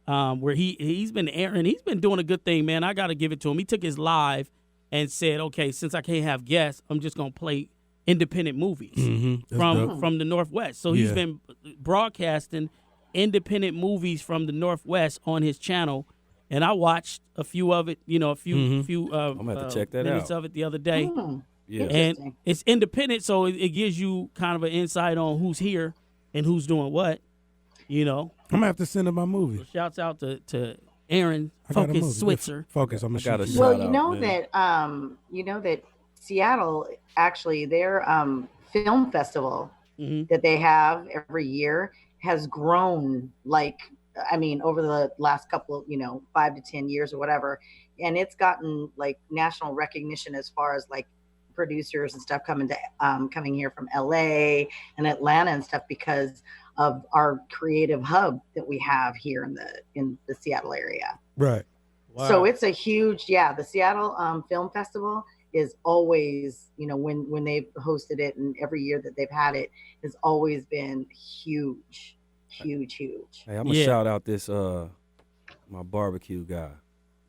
where he's been airing. He's been doing a good thing, man. I got to give it to him. He took his live and said, okay, since I can't have guests, I'm just going to play independent movies That's dope. from the Northwest. So he's Yeah. been broadcasting independent movies from the Northwest on his channel. And I watched a few of it, you know, a few I'm gonna have to check that minutes out. of it the other day. Yeah. And Interesting. it's independent, so it gives you kind of an insight on who's here and who's doing what. You know, I'm gonna have to send him my movie. shouts out to Aaron I got a movie. Focus Switzer. Focus. I'm gonna I got shoot a you. Well, Shout out, you know that Seattle actually their film festival Hmm. that they have every year has grown over the last couple of 5 to 10 years or whatever, and it's gotten like national recognition as far as like producers and stuff coming here from LA and Atlanta and stuff because of our creative hub that we have here in the Seattle area. Right. So it's a huge, the Seattle Film Festival is always, when they've hosted it and every year that they've had it has always been huge. Hey, I'm gonna Yeah. shout out this my barbecue guy,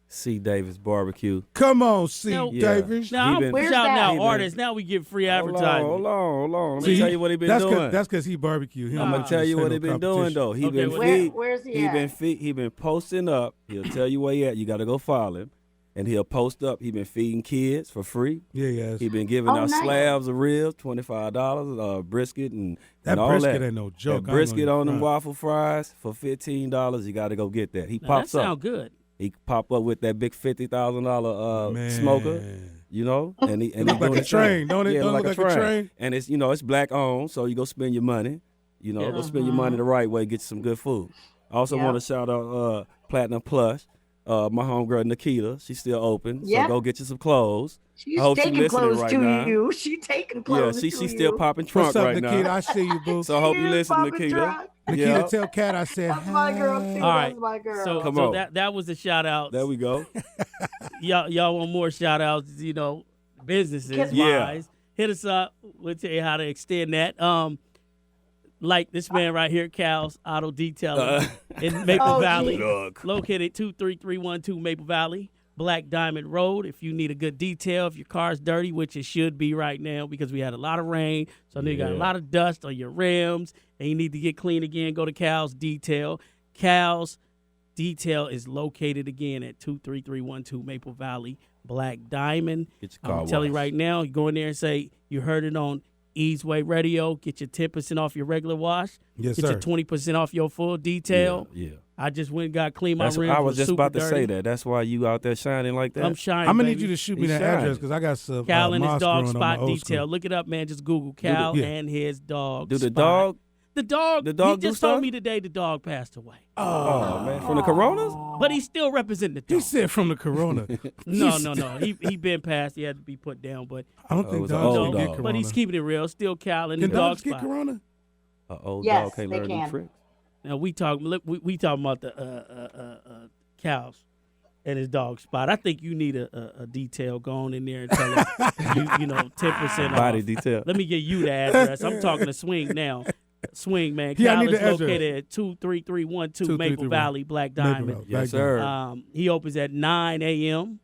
C. Davis Barbecue. Come on, C. Now- Davis. Now I'm Where's shouting that? out artists. Now we get free Hold advertising. on. Let See, me tell you what he been doing. That's because he barbecue. I'm gonna tell you what he been doing though. He Okay, been Where's he at? he been posting up. He'll tell you where he at. You got to go follow him, and he'll post up. He been feeding kids for free. Yeah. He been giving Oh, out nice. slabs of ribs, $25, brisket and That and all brisket that. ain't no joke. That I ain't brisket gonna on them front. waffle fries for $15. You got to go get that. He Now, that pops up. sound good. He pop up with that big $50,000 Man. smoker, you know, and he Look like doing a his train, thing. don't it? Yeah, Don't look look like like a train? And it's it's black owned, so you go spend your money, Yeah. go spend your money the right way, get you some good food. I also Yeah. want to shout out Platinum Plush, my homegirl Nikita. She's still open, Yeah. so go get you some clothes. She's I hope she taking listening clothes right to now. you. She taking Yeah, clothes she's to you. still popping trunk What's up, right Nikita? now. I see you, boo. So I hope you She's listen, popping Nikita. trunk. Nikita, Yeah. tell Kat I said That's my girl too. hi. All right. That's my girl. So, Come so on. that was the shout out. There we go. Y'all want more shout outs, businesses Yeah. wise. Hit us up. We'll tell you how to extend that. Like this man right here, Cal's Auto Detailing in Maple Oh, Valley. geez. Look. Located 23312 Maple Valley, Black Diamond Road. If you need a good detail, if your car's dirty, which it should be right now because we had a lot of rain, so I know you got a Yeah. lot of dust on your rims and you need to get clean again, go to Cal's Detail. Cal's Detail is located again at 23312 Maple Valley, Black Diamond. Get your car I'm telling you washed. right now, you go in there and say you heard it on Easeway Radio. Get your 10% off your regular wash. Yes, Get sir. your 20% off your full detail. Yeah. I just went and got clean my That's rims. I was just super about to dirty. say that. That's why you out there shining like that. I'm shining. I'm gonna baby. need you to shoot me He's that shining. address because I got some Cal and his moss dog growing on my spot old detail. school. Look it up, man. Just Google Cal yeah. and his dog. Do the spot. dog? The dog. The dog He do just told stuff? me today the dog passed away, Oh man, from the Coronas? but he still representing the He dog. said from the corona. No. He been passed. He had to be put down, but I don't Oh, it think was an dogs old can get dog. corona. but he's keeping it real. Still Cal and Can his dog dogs get spot. corona? An old Yes, dog can't they learn new can. tricks. Now we talking. Look, we talking about the cows. at his dog spot. I think you need a detail. Go on in there and tell him, 10% Body off. detail. Let me get you the address. I'm talking to Sweeng now. Sweeng, man. Yeah, I Cal need is the address. located at 23312 Maple Valley, Black Diamond. Yes, sir. He opens at 9 a.m.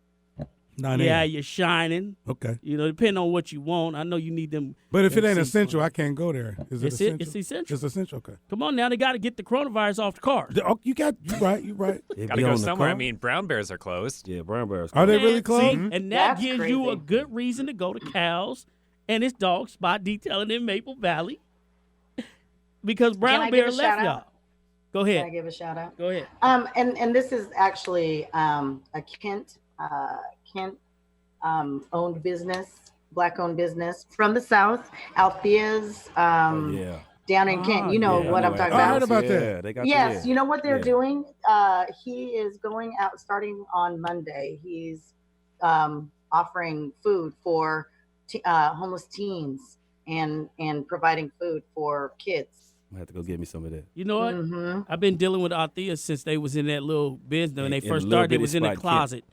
9 Yeah, a.m. you're shining. Okay. Depending on what you want. I know you need them. But if it ain't MC essential, fun. I can't go there. Is it essential? It's essential. It's essential. Okay. Come on now, they got to get the coronavirus off the car. Oh, you right. You right. It Gotta be go on the somewhere. I car. mean, brown bears are closed. Yeah, brown bears. Are they Man, really closed? see, and that That's gives you a crazy. good reason to go to Cal's and his dog spot detailing in Maple Valley because Can brown I bear give a left shout y'all. out? Go Can I ahead. give a shout out? Go ahead. And this is actually a Kent owned business, Black owned business from the South, Althea's Yeah. down in Kent. You know yeah, what I I'm know talking I about. heard about yeah, that. They got Yes, you know what they're Yeah. doing? He is going out starting on Monday. He's offering food for homeless teens and providing food for kids. I have to go get me some of that. You know what? Hmm. I've been dealing with Althea since they was in that little business when they In a first little started. It bitty was in a spot, Kent. closet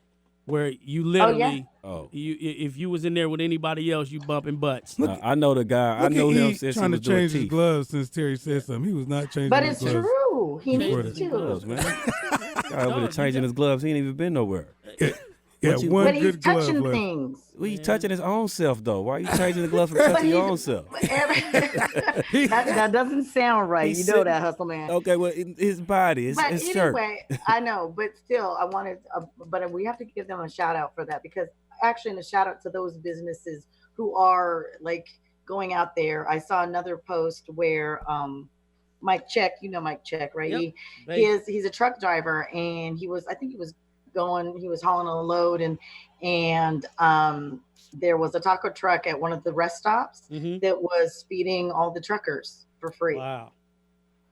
where you literally, Oh, if you was in there with anybody else, you bumping butts. I know the guy. I Look know at him E since he trying to was doing change his teeth. gloves since Terry said something. He was not changing But his it's gloves. true. He Change needs his Gloves, to. man. Guy over there changing his gloves. He ain't even been nowhere. Yeah, What you- one But he's good glove touching left. things. Well, he's touching his own self though. Why are you changing the gloves from touching your own self? that doesn't sound right. He's You know sitting- that, Hustleman. Okay, well, his body, But his shirt. anyway, I know, but still, I wanted, but we have to give them a shout out for that because actually, a shout out to those businesses who are like going out there. I saw another post where Mike Check, you know Mike Check, right? Yep. He's a truck driver, and he was hauling a load, and there was a taco truck at one of the rest stops Mhm. that was feeding all the truckers for free. Wow.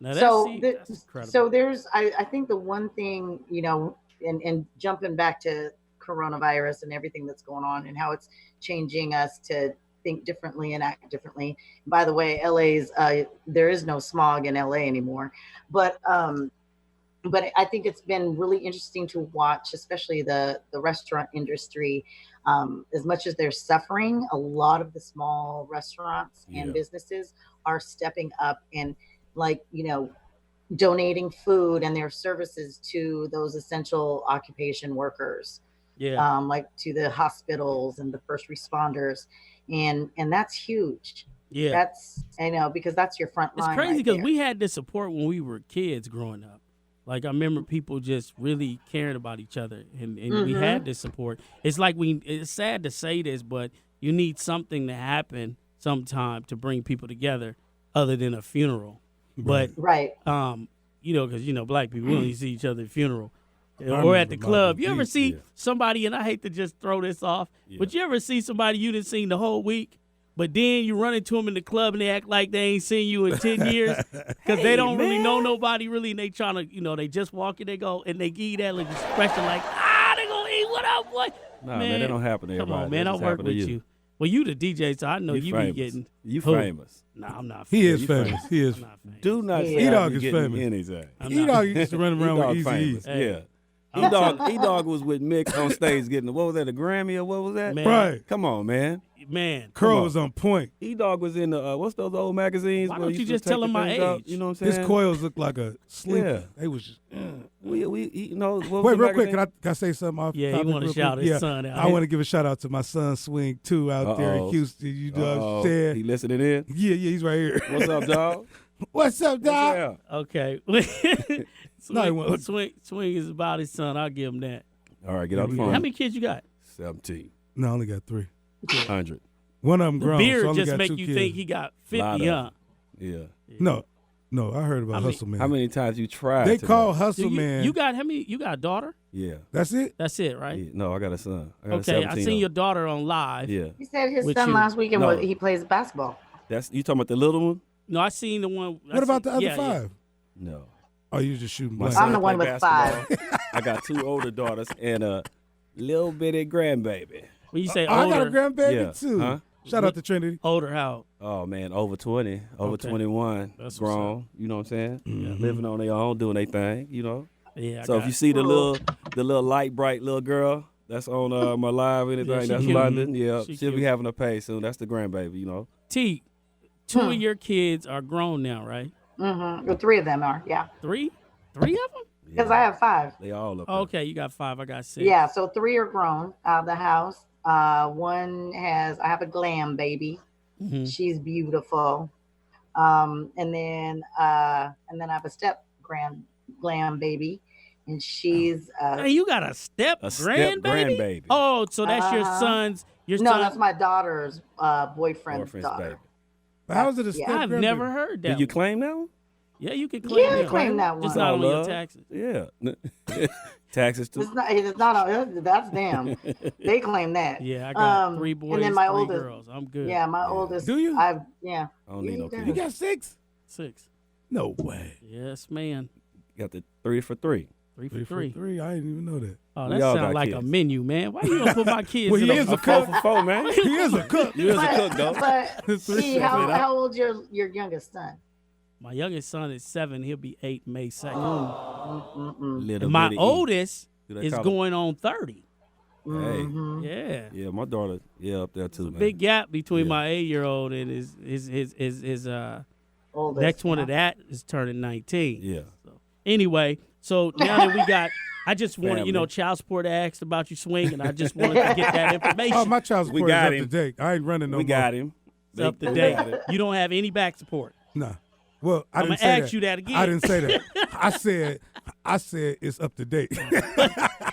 Now that's, So, that's incredible. so there's, I think the one thing, and jumping back to coronavirus and everything that's going on and how it's changing us to think differently and act differently. By the way, there is no smog in LA anymore, but I think it's been really interesting to watch, especially the restaurant industry. As much as they're suffering, a lot of the small restaurants Yeah. and businesses are stepping up and donating food and their services to those essential occupation workers, yeah. like to the hospitals and the first responders. And that's huge. Yeah. That's, because that's your front It's line. crazy right because there. we had this support when we were kids growing up. Like I remember people just really caring about each other, and we had this support. It's like it's sad to say this, but you need something to happen sometime to bring people together, other than a funeral. But Right. because black people we only see each other at funeral or remember at the my club. You ever deep, see yeah. somebody, and I hate to just throw this off, but you ever see somebody you didn't seen the whole week? But then you run into them in the club and they act like they ain't seen you in 10 years because they don't really know nobody really. And they trying to, they just walk in, they go, and they give you that little expression like, they going to eat, what up, boy? Nah, man, that don't happen to Come everybody. on, man, That I'll just work happen to with you. Well, you the DJ, so I know you famous. be getting. You Who? famous. Nah, I'm not He famous. is you famous. famous. He is. I'm not famous. Do not Yeah. say E-Dawg I'm is getting famous. anything. I'm not. E-Dawg used to run around E-Dawg with famous. Easy. Hey. Yeah. E-Dawg was with Mick on stage getting what was that, a Grammy or what was that? Man. Right. Come on, man. Man, Curl on. was on point. E-Dog was in the what's those old magazines? Why where don't you used to just take tell the him my things out? age? You know what I'm saying? His coils looked like a slinky. Yeah. They was just. We what was Wait, the real quick, magazine? can I say something off? Yeah, he topic wanna real shout quick? his son out. I want to give a shout out to my son Sweeng too out there in Uh-oh. Houston. You Uh-oh. said, He listening in? yeah, he's right here. What's up, dog? What's up, dog? Yeah. okay. No, he won't. Swing is about his son. I'll give him that. All right, get out the phone. How many kids you got? 17. No, I only got 3. 100. One of them The grown. beard so I only just got make 2 you kids. think he got 50, Lot huh? of Yeah. No, I heard about How many- Hustleman. How many times you tried? They to call know? So Hustleman. you got how many? You got a daughter? Yeah. That's it. That's it, right? Yeah. No, I got a son. I got a Okay, 17 I seen your daughter on live. Yeah. He said his With son you. last weekend No. he plays basketball. That's you talking about the little one? No, I seen the one. What about the other yeah, 5? No. Oh, you just shooting My blank. son I'm the one play with basketball. I got 2 older daughters and a little bitty grandbaby. When you say I got a older, grandbaby Yeah. too. Huh? Shout out to Trinity. older how? Oh man, over 20, over Okay. 21, That's what's grown. You know what I'm saying? Living on their own, doing their thing. You know. Yeah. So if you see the little light bright little girl that's on my live anything, she that's cute. London. Yeah, She she'll be cute. having a pay soon. That's the grandbaby, you know. T, two of your kids are grown now, right? Mm-hmm. Well, 3 of them are, yeah. Three of them? Because I have 5. They all up there. Okay, you got 5. I got 6. Yeah, so 3 are grown out of the house. I have a glam baby. Mm-hmm. She's beautiful. And then I have a step glam baby, and she's Hey, you got a step grandbaby? Oh, so that's your son's. no, that's my daughter's boyfriend's daughter. baby. But how is it a step I've grandbaby? never heard that. Did you one. claim that one? Yeah, you can claim Yeah, that. claim that one. Just not on All your love. taxes. Yeah. Taxes too. It's not. That's them. They claim that. Yeah, I got 3 boys, and then my 3 oldest, girls. I'm good. Yeah, my oldest. Do you? I don't need Yeah, no you kids. You got 6? 6. No way. Yes, man. Got the 3 for 3. 3 for 3 3. for 3. I didn't even know that. Oh, We that all sounds got like a kids. menu, man. Why you gonna put my kids Well, in he is a a cook. 4 for 4, man. He is a cook. You is a cook, though. But see, how old's your youngest son? My youngest son is 7. He'll be 8 May 2nd. Little And my bitty E. oldest Do they is call it? going on 30. Hey. Yeah. Yeah, my daughter, up there too, man. Big gap between Yeah. my 8-year-old and his Oldest. next one of that is turning 19. Yeah. Anyway, so now that we got, I just wanted, Family. child support asked about you, Sweeng, and I just wanted to get that information. Oh, my child We support is got up him. to date. I ain't running no We more. got him. It's up to They date. got it. You don't have any back support. Nah. Well, I I'm didn't gonna say ask you that again. I didn't say that. I said it's up to date.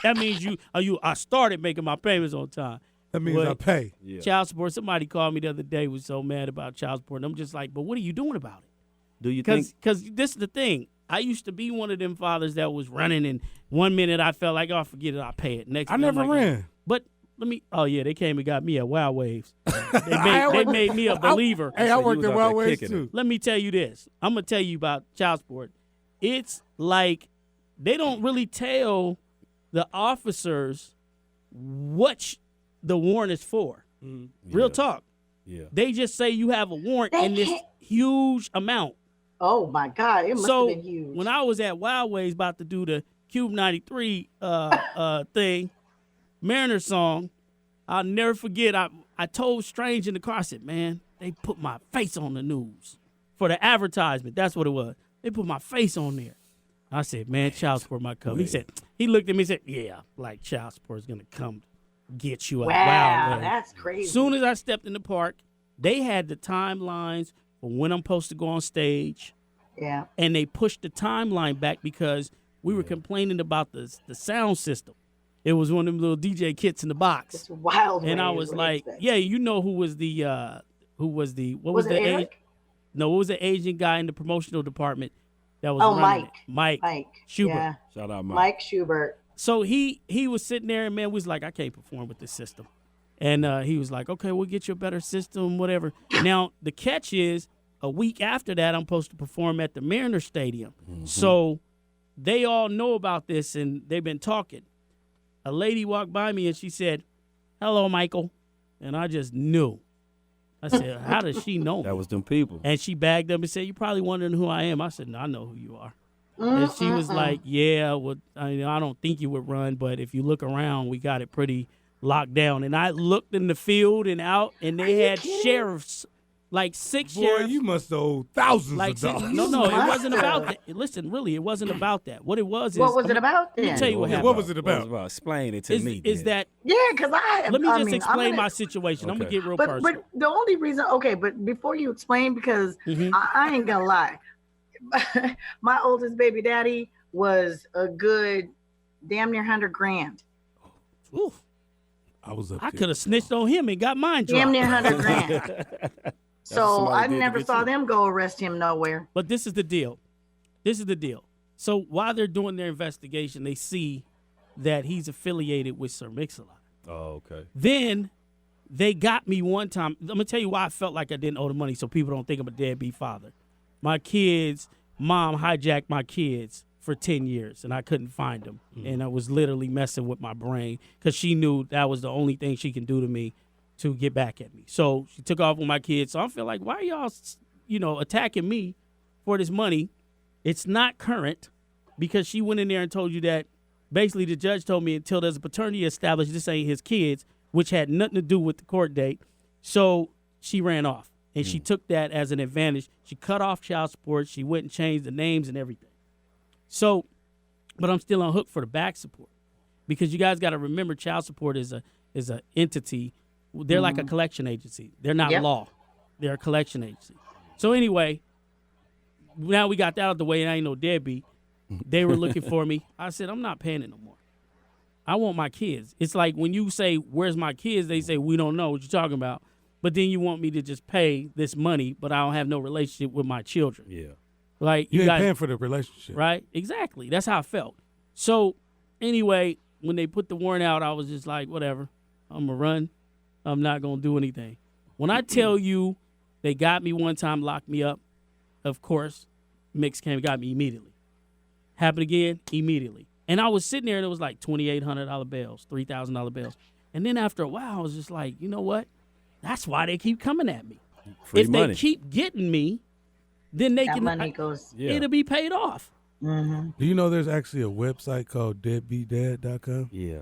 That means I started making my payments on time. That means Well, I pay. Yeah. Child support. Somebody called me the other day, was so mad about child support. And I'm just like, but what are you doing about it? Do you think? Because this is the thing. I used to be one of them fathers that was running, and 1 minute I felt like, oh, forget it, I'll pay it. Next, I minute, never I'm like, ran. But oh yeah, they came and got me at Wild Waves. They made me a believer. Hey, I So you worked was at out Wild there Waves kicking too. Let me tell you this. I'm gonna tell you about child support. It's like they don't really tell the officers what the warrant is for. Real talk. Yeah. They just say you have a warrant They in this can't- huge amount. Oh my God, it must So have been huge. when I was at Wild Ways about to do the Cube 93 thing, Mariner song, I'll never forget. I told Strange in the car, I said, man, they put my face on the news for the advertisement. That's what it was. They put my face on there. I said, man, child support might come. He looked at me and said, yeah, like child support is going to come get you at wow, Wild Ways. that's crazy. Soon as I stepped in the park, they had the timelines for when I'm supposed to go on stage, Yeah. and they pushed the timeline back because we were complaining about the sound system. It was one of them little DJ kits in the box, It's wild. and I Ways, was what like, is that? yeah, you know who was the what was it the Eric? no, what was the Asian guy in the promotional department that was Oh, running Mike. it? Mike Schubert. Yeah. Shout out, Mike Schubert. So he was sitting there, and man, we was like, I can't perform with this system. And he was like, okay, we'll get you a better system, whatever. Now, the catch is, a week after that, I'm supposed to perform at the Mariner Stadium. So they all know about this, and they've been talking. A lady walked by me, and she said, hello, Michael. And I just knew. I said, how does she know me? That was them people. And she bagged up and said, you're probably wondering who I am. I said, no, I know who you are. And she was like, yeah, well, I don't think you would run, but if you look around, we got it pretty locked down. And I looked in the field and out, and they had sheriffs, like 6 Boy, sheriffs. you must owe thousands Like of dollars. no, it must wasn't have. about that. Listen, really, it wasn't about that. What it was is What was it about Let me then? tell you what happened. What was it about? Explain it to Is, me. is then. that Yeah, because let me I just mean, explain I'm my gonna, situation. I'm gonna Okay. get real but personal. the only reason, okay, but before you explain, because Mhm. I ain't gonna lie, my oldest baby daddy was a good damn near $100,000. Oof, I was up I there. could have snitched on him and got mine Damn dropped. near $100,000. So somebody I did to never get saw you. them go arrest him nowhere. But this is the deal. This is the deal. So while they're doing their investigation, they see that he's affiliated with Sir Mix-a-Lot. Oh, okay. Then they got me one time. I'm gonna tell you why I felt like I didn't owe the money, so people don't think I'm a deadbeat father. My kids' mom hijacked my kids for 10 years, and I couldn't find them. And I was literally messing with my brain because she knew that was the only thing she can do to me to get back at me. So she took off with my kids. So I feel like, why are y'all, attacking me for this money? It's not current. because she went in there and told you that basically the judge told me until there's a paternity established, this ain't his kids, which had nothing to do with the court date. So she ran off, and she took that as an advantage. She cut off child support. She went and changed the names and everything. So, but I'm still on hook for the back support, because you guys got to remember child support is a entity. They're like a collection agency. They're not law. They're a collection agency. So anyway, now we got that out of the way, and I ain't no deadbeat. They were looking for me. I said, I'm not paying it no more. I want my kids. It's like when you say, where's my kids? They say, we don't know what you're talking about. But then you want me to just pay this money, but I don't have no relationship with my children. Yeah. Like You ain't paying for the relationship. Right? Exactly. That's how I felt. So anyway, when they put the warrant out, I was just like, whatever. I'm going to run. I'm not going to do anything. When I tell you they got me one time, locked me up, of course, Mix came and got me immediately. Happened again, immediately. And I was sitting there, and it was like $2,800 bills, $3,000 bills. And then after a while, I was just like, you know what? That's why they keep coming at me. Free if money. they keep getting me, then they That can. money goes. It'll be paid off. Do you know there's actually a website called deadbeatdad.com? Yeah.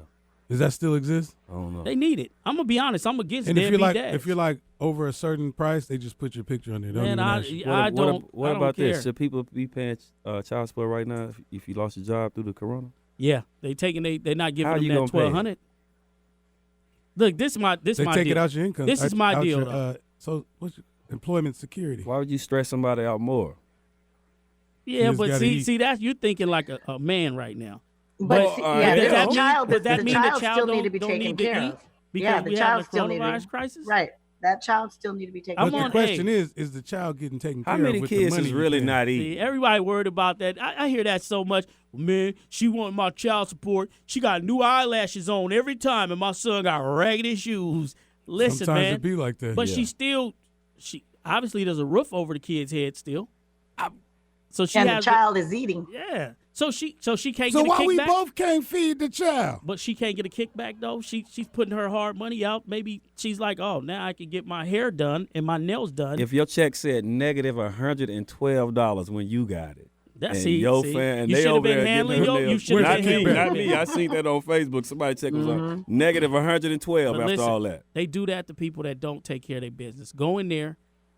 Does that still exist? I don't know. They need it. I'm gonna be honest. I'm against And deadbeat dads. if you're like over a certain price, they just put your picture on there. They don't Man, even I ask you. don't. What I don't about care. this? Should people be paying child support right now if you lost your job through the corona? Yeah, they're not giving How them you that gonna pay? $1,200. Look, this is my They my take deal. it out your income. This is my deal, though. So what's your employment security? Why would you stress somebody out more? Yeah, Kids but gotta see, eat. that's you're thinking like a man right now. But yeah, does that the mean- child, does that the mean child the child still need to be don't taken need to care eat? of. Because Yeah, the we child have the still need to coronavirus be crisis. right. That child still need to be taken I'm But care the on of. question is the child getting taken care How of many with kids the money is really you pay? not See, eating? everybody worried about that. I hear that so much. Man, she wanted my child support. She got new eyelashes on every time, and my son got raggedy shoes. Listen, Sometimes man. it be like that. But Yeah. she obviously there's a roof over the kid's head still. So she And has the child is eating. yeah. So she can't So get a why we kickback. both can't feed the child? But she can't get a kickback though. She's putting her hard money out. Maybe she's like, oh, now I can get my hair done and my nails done. If your check said negative $112 when you got it, That's and see, your see, fan, and you they should have over been there handling getting your. their You nails- should have Where's been the handling. kickback? Not me. I seen that on Facebook. Somebody check was on Mm-hmm. negative 112 But after listen, all that. They do that to people that don't take care of their business. Go in there,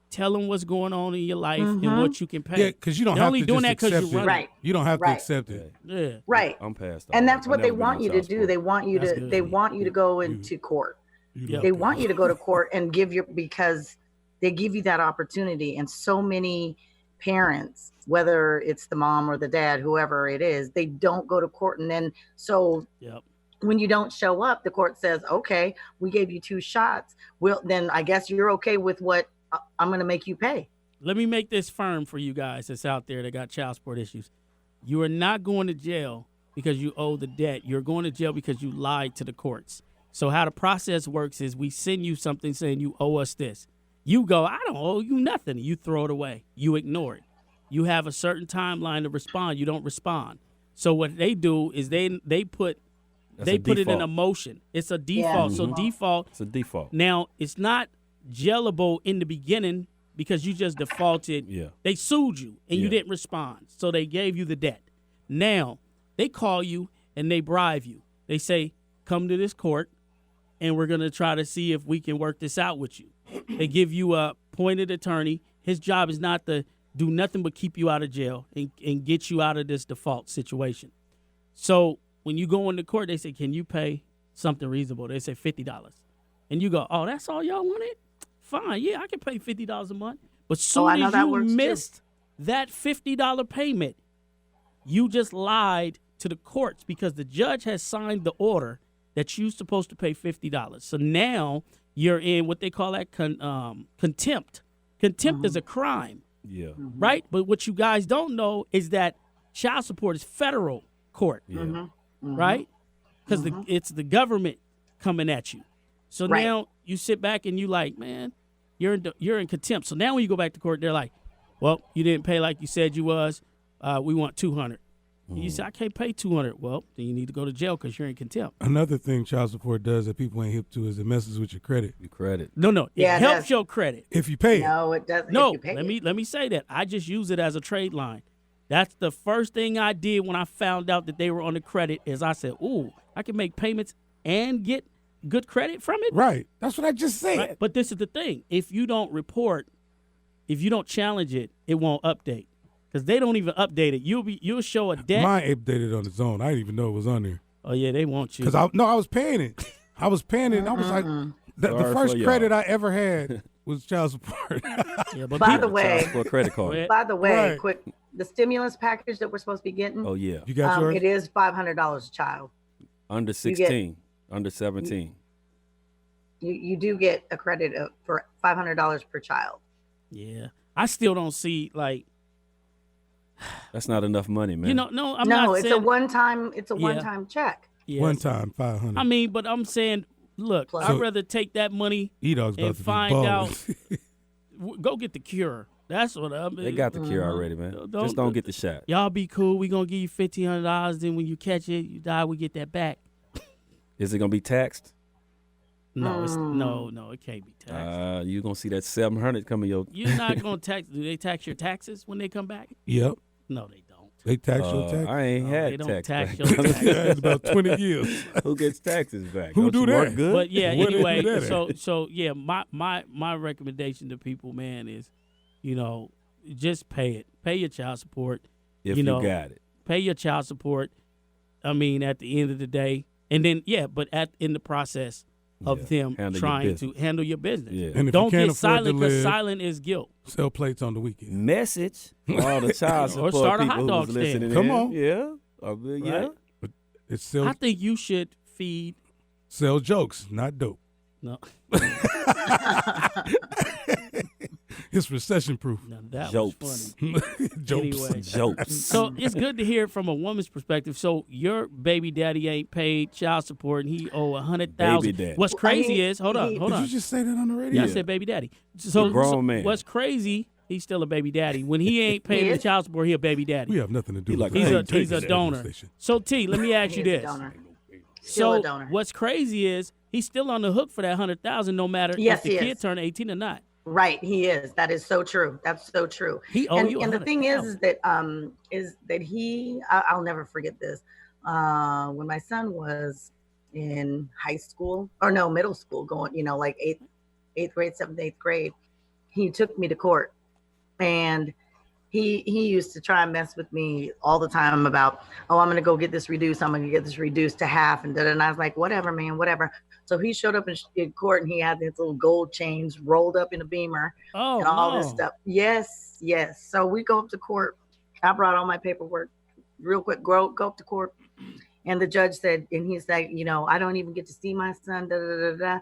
tell them what's going on in your life and what you can pay. Yeah, because you don't They're have only to doing just that 'cause accept you're it. running. Right. You don't have to Right. accept it. Yeah. Right. I'm past. And all that's that. what I they never been want on you to child do. support. They want you That's to good. they want you to go into court. Yep. They want you to go to court and because they give you that opportunity. And so many parents, whether it's the mom or the dad, whoever it is, they don't go to court. And then Yep. when you don't show up, the court says, okay, we gave you 2 shots. Well, then I guess you're okay with what I'm going to make you pay. Let me make this firm for you guys that's out there that got child support issues. You are not going to jail because you owe the debt. You're going to jail because you lied to the courts. So how the process works is we send you something saying you owe us this. You go, I don't owe you nothing. You throw it away. You ignore it. You have a certain timeline to respond. You don't respond. So what they do is they put That's a it in default. a motion. It's a default. So default. It's a default. Now it's not jailable in the beginning because you just defaulted. Yeah. They sued you and you Yeah. didn't respond. So they gave you the debt. Now they call you and they bribe you. They say, come to this court and we're going to try to see if we can work this out with you. They give you a appointed attorney. His job is not to do nothing but keep you out of jail and get you out of this default situation. So when you go into court, they say, can you pay something reasonable? They say $50. And you go, oh, that's all y'all wanted? Fine, yeah, I can pay $50 a month. But soon I know as that you works, too. missed that $50 payment, you just lied to the courts because the judge has signed the order that you're supposed to pay $50. So now you're in what they call that contempt. Contempt is a crime, Yeah. right? But what you guys don't know is that child support is federal court, Yeah. right? Because it's the government coming at you. So Right. now you sit back and you like, man, you're in contempt. So now when you go back to court, they're like, well, you didn't pay like you said you was. We want $200. And you say, I can't pay $200. Well, then you need to go to jail because you're in contempt. Another thing child support does that people ain't hip to is it messes with your credit. Your credit. No, it Yeah, it helps does. your credit. If you pay it. No, it doesn't. No, If you pay let me say that. I just use it as a trade line. That's the first thing I did when I found out that they were on the credit. Is I said, "Ooh, I can make payments and get good credit from it." Right. That's what I just said. Right? But this is the thing: if you don't report, if you don't challenge it, it won't update because they don't even update it. You'll show a debt. Mine updated on its own. I didn't even know it was on there. Oh yeah, they want you. Because I was paying it. I was paying it, and I was like, the first credit I ever had was child support. Yeah, but By the way, Child support credit card. By the way, Right. quick, the stimulus package that we're supposed to be getting, Oh yeah, You got yours? it is $500 a child. under 16, under 17. You do get a credit for $500 per child. yeah, I still don't see like That's not enough money, man. no, I'm no, not it's saying a one-time. It's a Yeah. one-time check. yes. One time, 500. I mean, but I'm saying, look, Plus- I'd rather take that money, E-Dawg's about and to be find balling. go get the cure. That's what I mean. They got the cure already, man. Just don't get the shot. Y'all be cool. We gonna give you $1,500. Then when you catch it, you die. We get that back. Is it gonna be taxed? No, no, it can't be taxed. You gonna see that 700 coming your. You're not gonna tax. Do they tax your taxes when they come back? Yep. No, they don't. They tax your tax. I ain't No, had they don't tax. tax back. your taxes. It's about 20 years. Who gets taxes back? Who Don't do you work that? good? But yeah, Where they do anyway, that at? so yeah, my recommendation to people, man, is, just pay it. Pay your child support. if you you know, got it. Pay your child support. I mean, at the end of the day, and then but in the process of them Handle your trying business. to handle your business. Yeah. And if Don't you can't get afford silent to because live, silent is guilt. sell plates on the weekend. Message for all the child Or support start a people hot who's dog stand. listening Come in. on. Yeah. Yeah. Right. It's sell I think you should feed. sell jokes, not dope. No, It's recession proof. no that Jokes. was funny. Jokes. Anyway. Jokes. So it's good to hear it from a woman's perspective. So your baby daddy ain't paid child support, and he owe $100,000. Baby daddy. What's crazy is, hold on. Did you just say that on the radio? Yeah, I said baby daddy. So, A grown man. what's crazy? He's still a baby daddy. When he ain't paying He the is? child support, he a baby daddy. We have nothing to do He with like that. He's a Take donor. this station. So T, let me ask He you is a this. donor. Still So a donor. what's crazy is he's still on the hook for that $100,000, no matter Yes, if the he kid is. turned 18 or not. Right, he is. That is so true. That's so true. He owe you And the thing is $100,000. that he I'll never forget this. When my son was in high school or no middle school, going like eighth grade, 7th, 8th grade, he took me to court, and he used to try and mess with me all the time about, oh, I'm gonna go get this reduced. I'm gonna get this reduced to half, and and I was like, whatever, man, whatever. So he showed up in court, and he had these little gold chains rolled up in a Beamer. Oh, And all no. this stuff. Yes. So we go up to court. I brought all my paperwork real quick, go up to court. And the judge said, and he's like, I don't even get to see my son, da, da, da, da.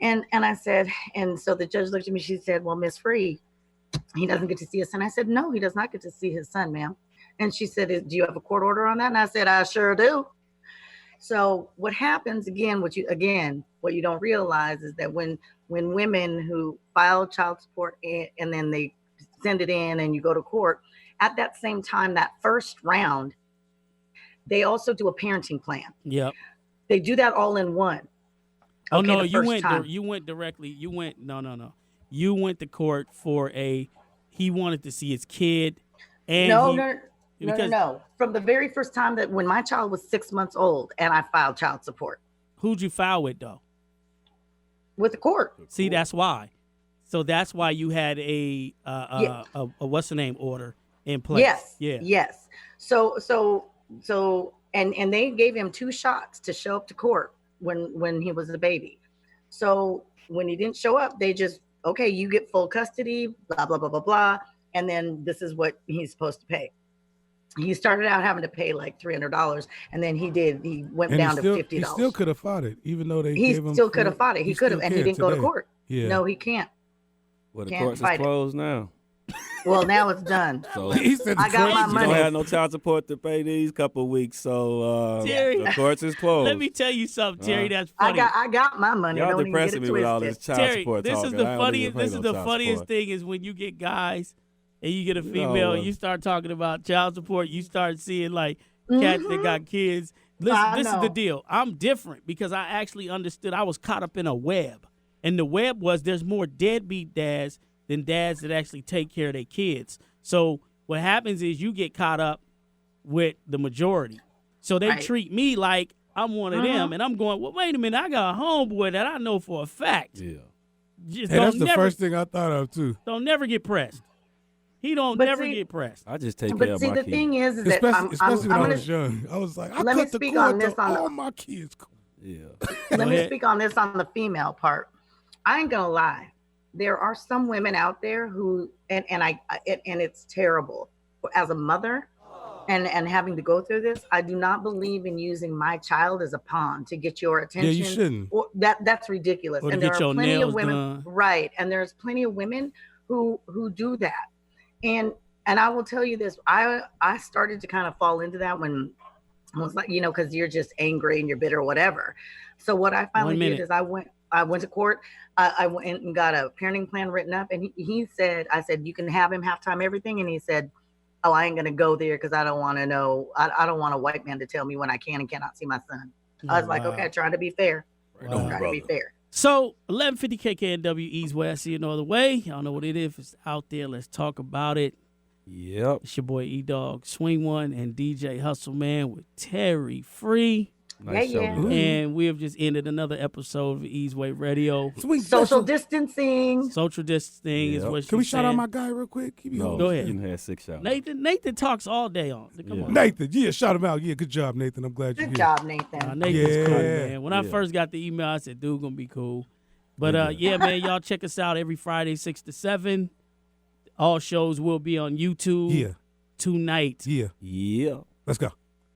And I said, and so the judge looked at me, she said, well, Miss Free, he doesn't get to see his son. I said, no, he does not get to see his son, ma'am. And she said, do you have a court order on that? And I said, I sure do. So what happens what you don't realize is that when women who file child support and then they send it in and you go to court, at that same time, that first round, they also do a parenting plan. Yep. They do that all in one. Oh Okay, no, the you first went time. you went directly. You went no. You went to court for he wanted to see his kid, and No. because- From the very first time that when my child was 6 months old and I filed child support who'd you file with though? with the court. See, that's why. So that's why you had a Yeah. what's the name order in place. Yes. Yeah. Yes. So and they gave him 2 shots to show up to court when he was a baby. So when he didn't show up, they just, okay, you get full custody, blah, blah, blah, blah, blah. And then this is what he's supposed to pay. He started out having to pay like $300, and then he went And down still, to $50. He still could have fought it, even though they He gave him. still could have fought it. He could have, still and he can didn't go to today. court. Yeah. No, he can't. Well, the Can't courts is fight it. closed now. Well, now it's done. So He said I got my you money. don't have no child support to pay these couple weeks, so Terry, the courts is closed. Let me tell you something, Terry. That's I funny. got my money. Y'all Don't even get depressing it me with all twisted. this child Terry, support this is talking. the I don't even funniest. pay This no is the child funniest support. thing is when you get guys and you get a You know, female, and you start talking about child support. You start seeing like cats that got kids. Listen, I this is know. the deal. I'm different because I actually understood. I was caught up in a web, and the web was there's more deadbeat dads than dads that actually take care of their kids. So what happens is you get caught up with the majority. So they treat me like I'm one of them, and I'm going, well, wait a minute, I got a homeboy that I know for a fact. Yeah. Just that's the first thing I thought of, too. Don't never get pressed. He don't But never see- get pressed. I just take care But of see, my the kids. thing is that Especially when I gonna, was young. I was like, I Let me cut the speak cord on this to on the- all my kids. Yeah. let me ahead. speak on this on the female part. I ain't gonna lie. There are some women out there who, and it's terrible. As a mother, and having to go through this, I do not believe in using my child as a pawn to get your attention. Yeah, you shouldn't. Or that's ridiculous. Or to and get there your are plenty nails of women, done. right? And there's plenty of women who do that. And I will tell you this, I started to kind of fall into that when I was like, because you're just angry and you're bitter or whatever. So what I finally did is I went to court. I went and got a parenting plan written up, and he said, I said, you can have him halftime everything. And he said, oh, I ain't going to go there because I don't want to know. I don't want a white man to tell me when I can and cannot see my son. I was like, okay, trying to be fair. Right on, Trying to be brother. fair. So 1150 KKNW East Way. I see it no other way. Y'all know what it is. If it's out there, let's talk about it. Yep. It's your boy E-Dawg, Sweeng One, and DJ Hustleman with Tari Free. Nice Yeah. show. And we have just ended another episode of Ease Way Radio. Sweet Social distancing. Social distancing is Yep. what she's Can we shout out saying. my guy real quick? Keep you No, on. Go ahead. You done had 6 shots. Nathan talks all day on. Come Yeah. on. Nathan, yeah, shout him out. Yeah, good job, Nathan. I'm glad you're Good here. job, Nathan. Nathan's cool, Yeah. man. When I Yeah. first got the email, I said, dude, gonna be cool. But yeah, man, y'all check us out every Friday, 6 to 7. All shows will be on YouTube Yeah, tonight. yeah. Yeah. Let's go.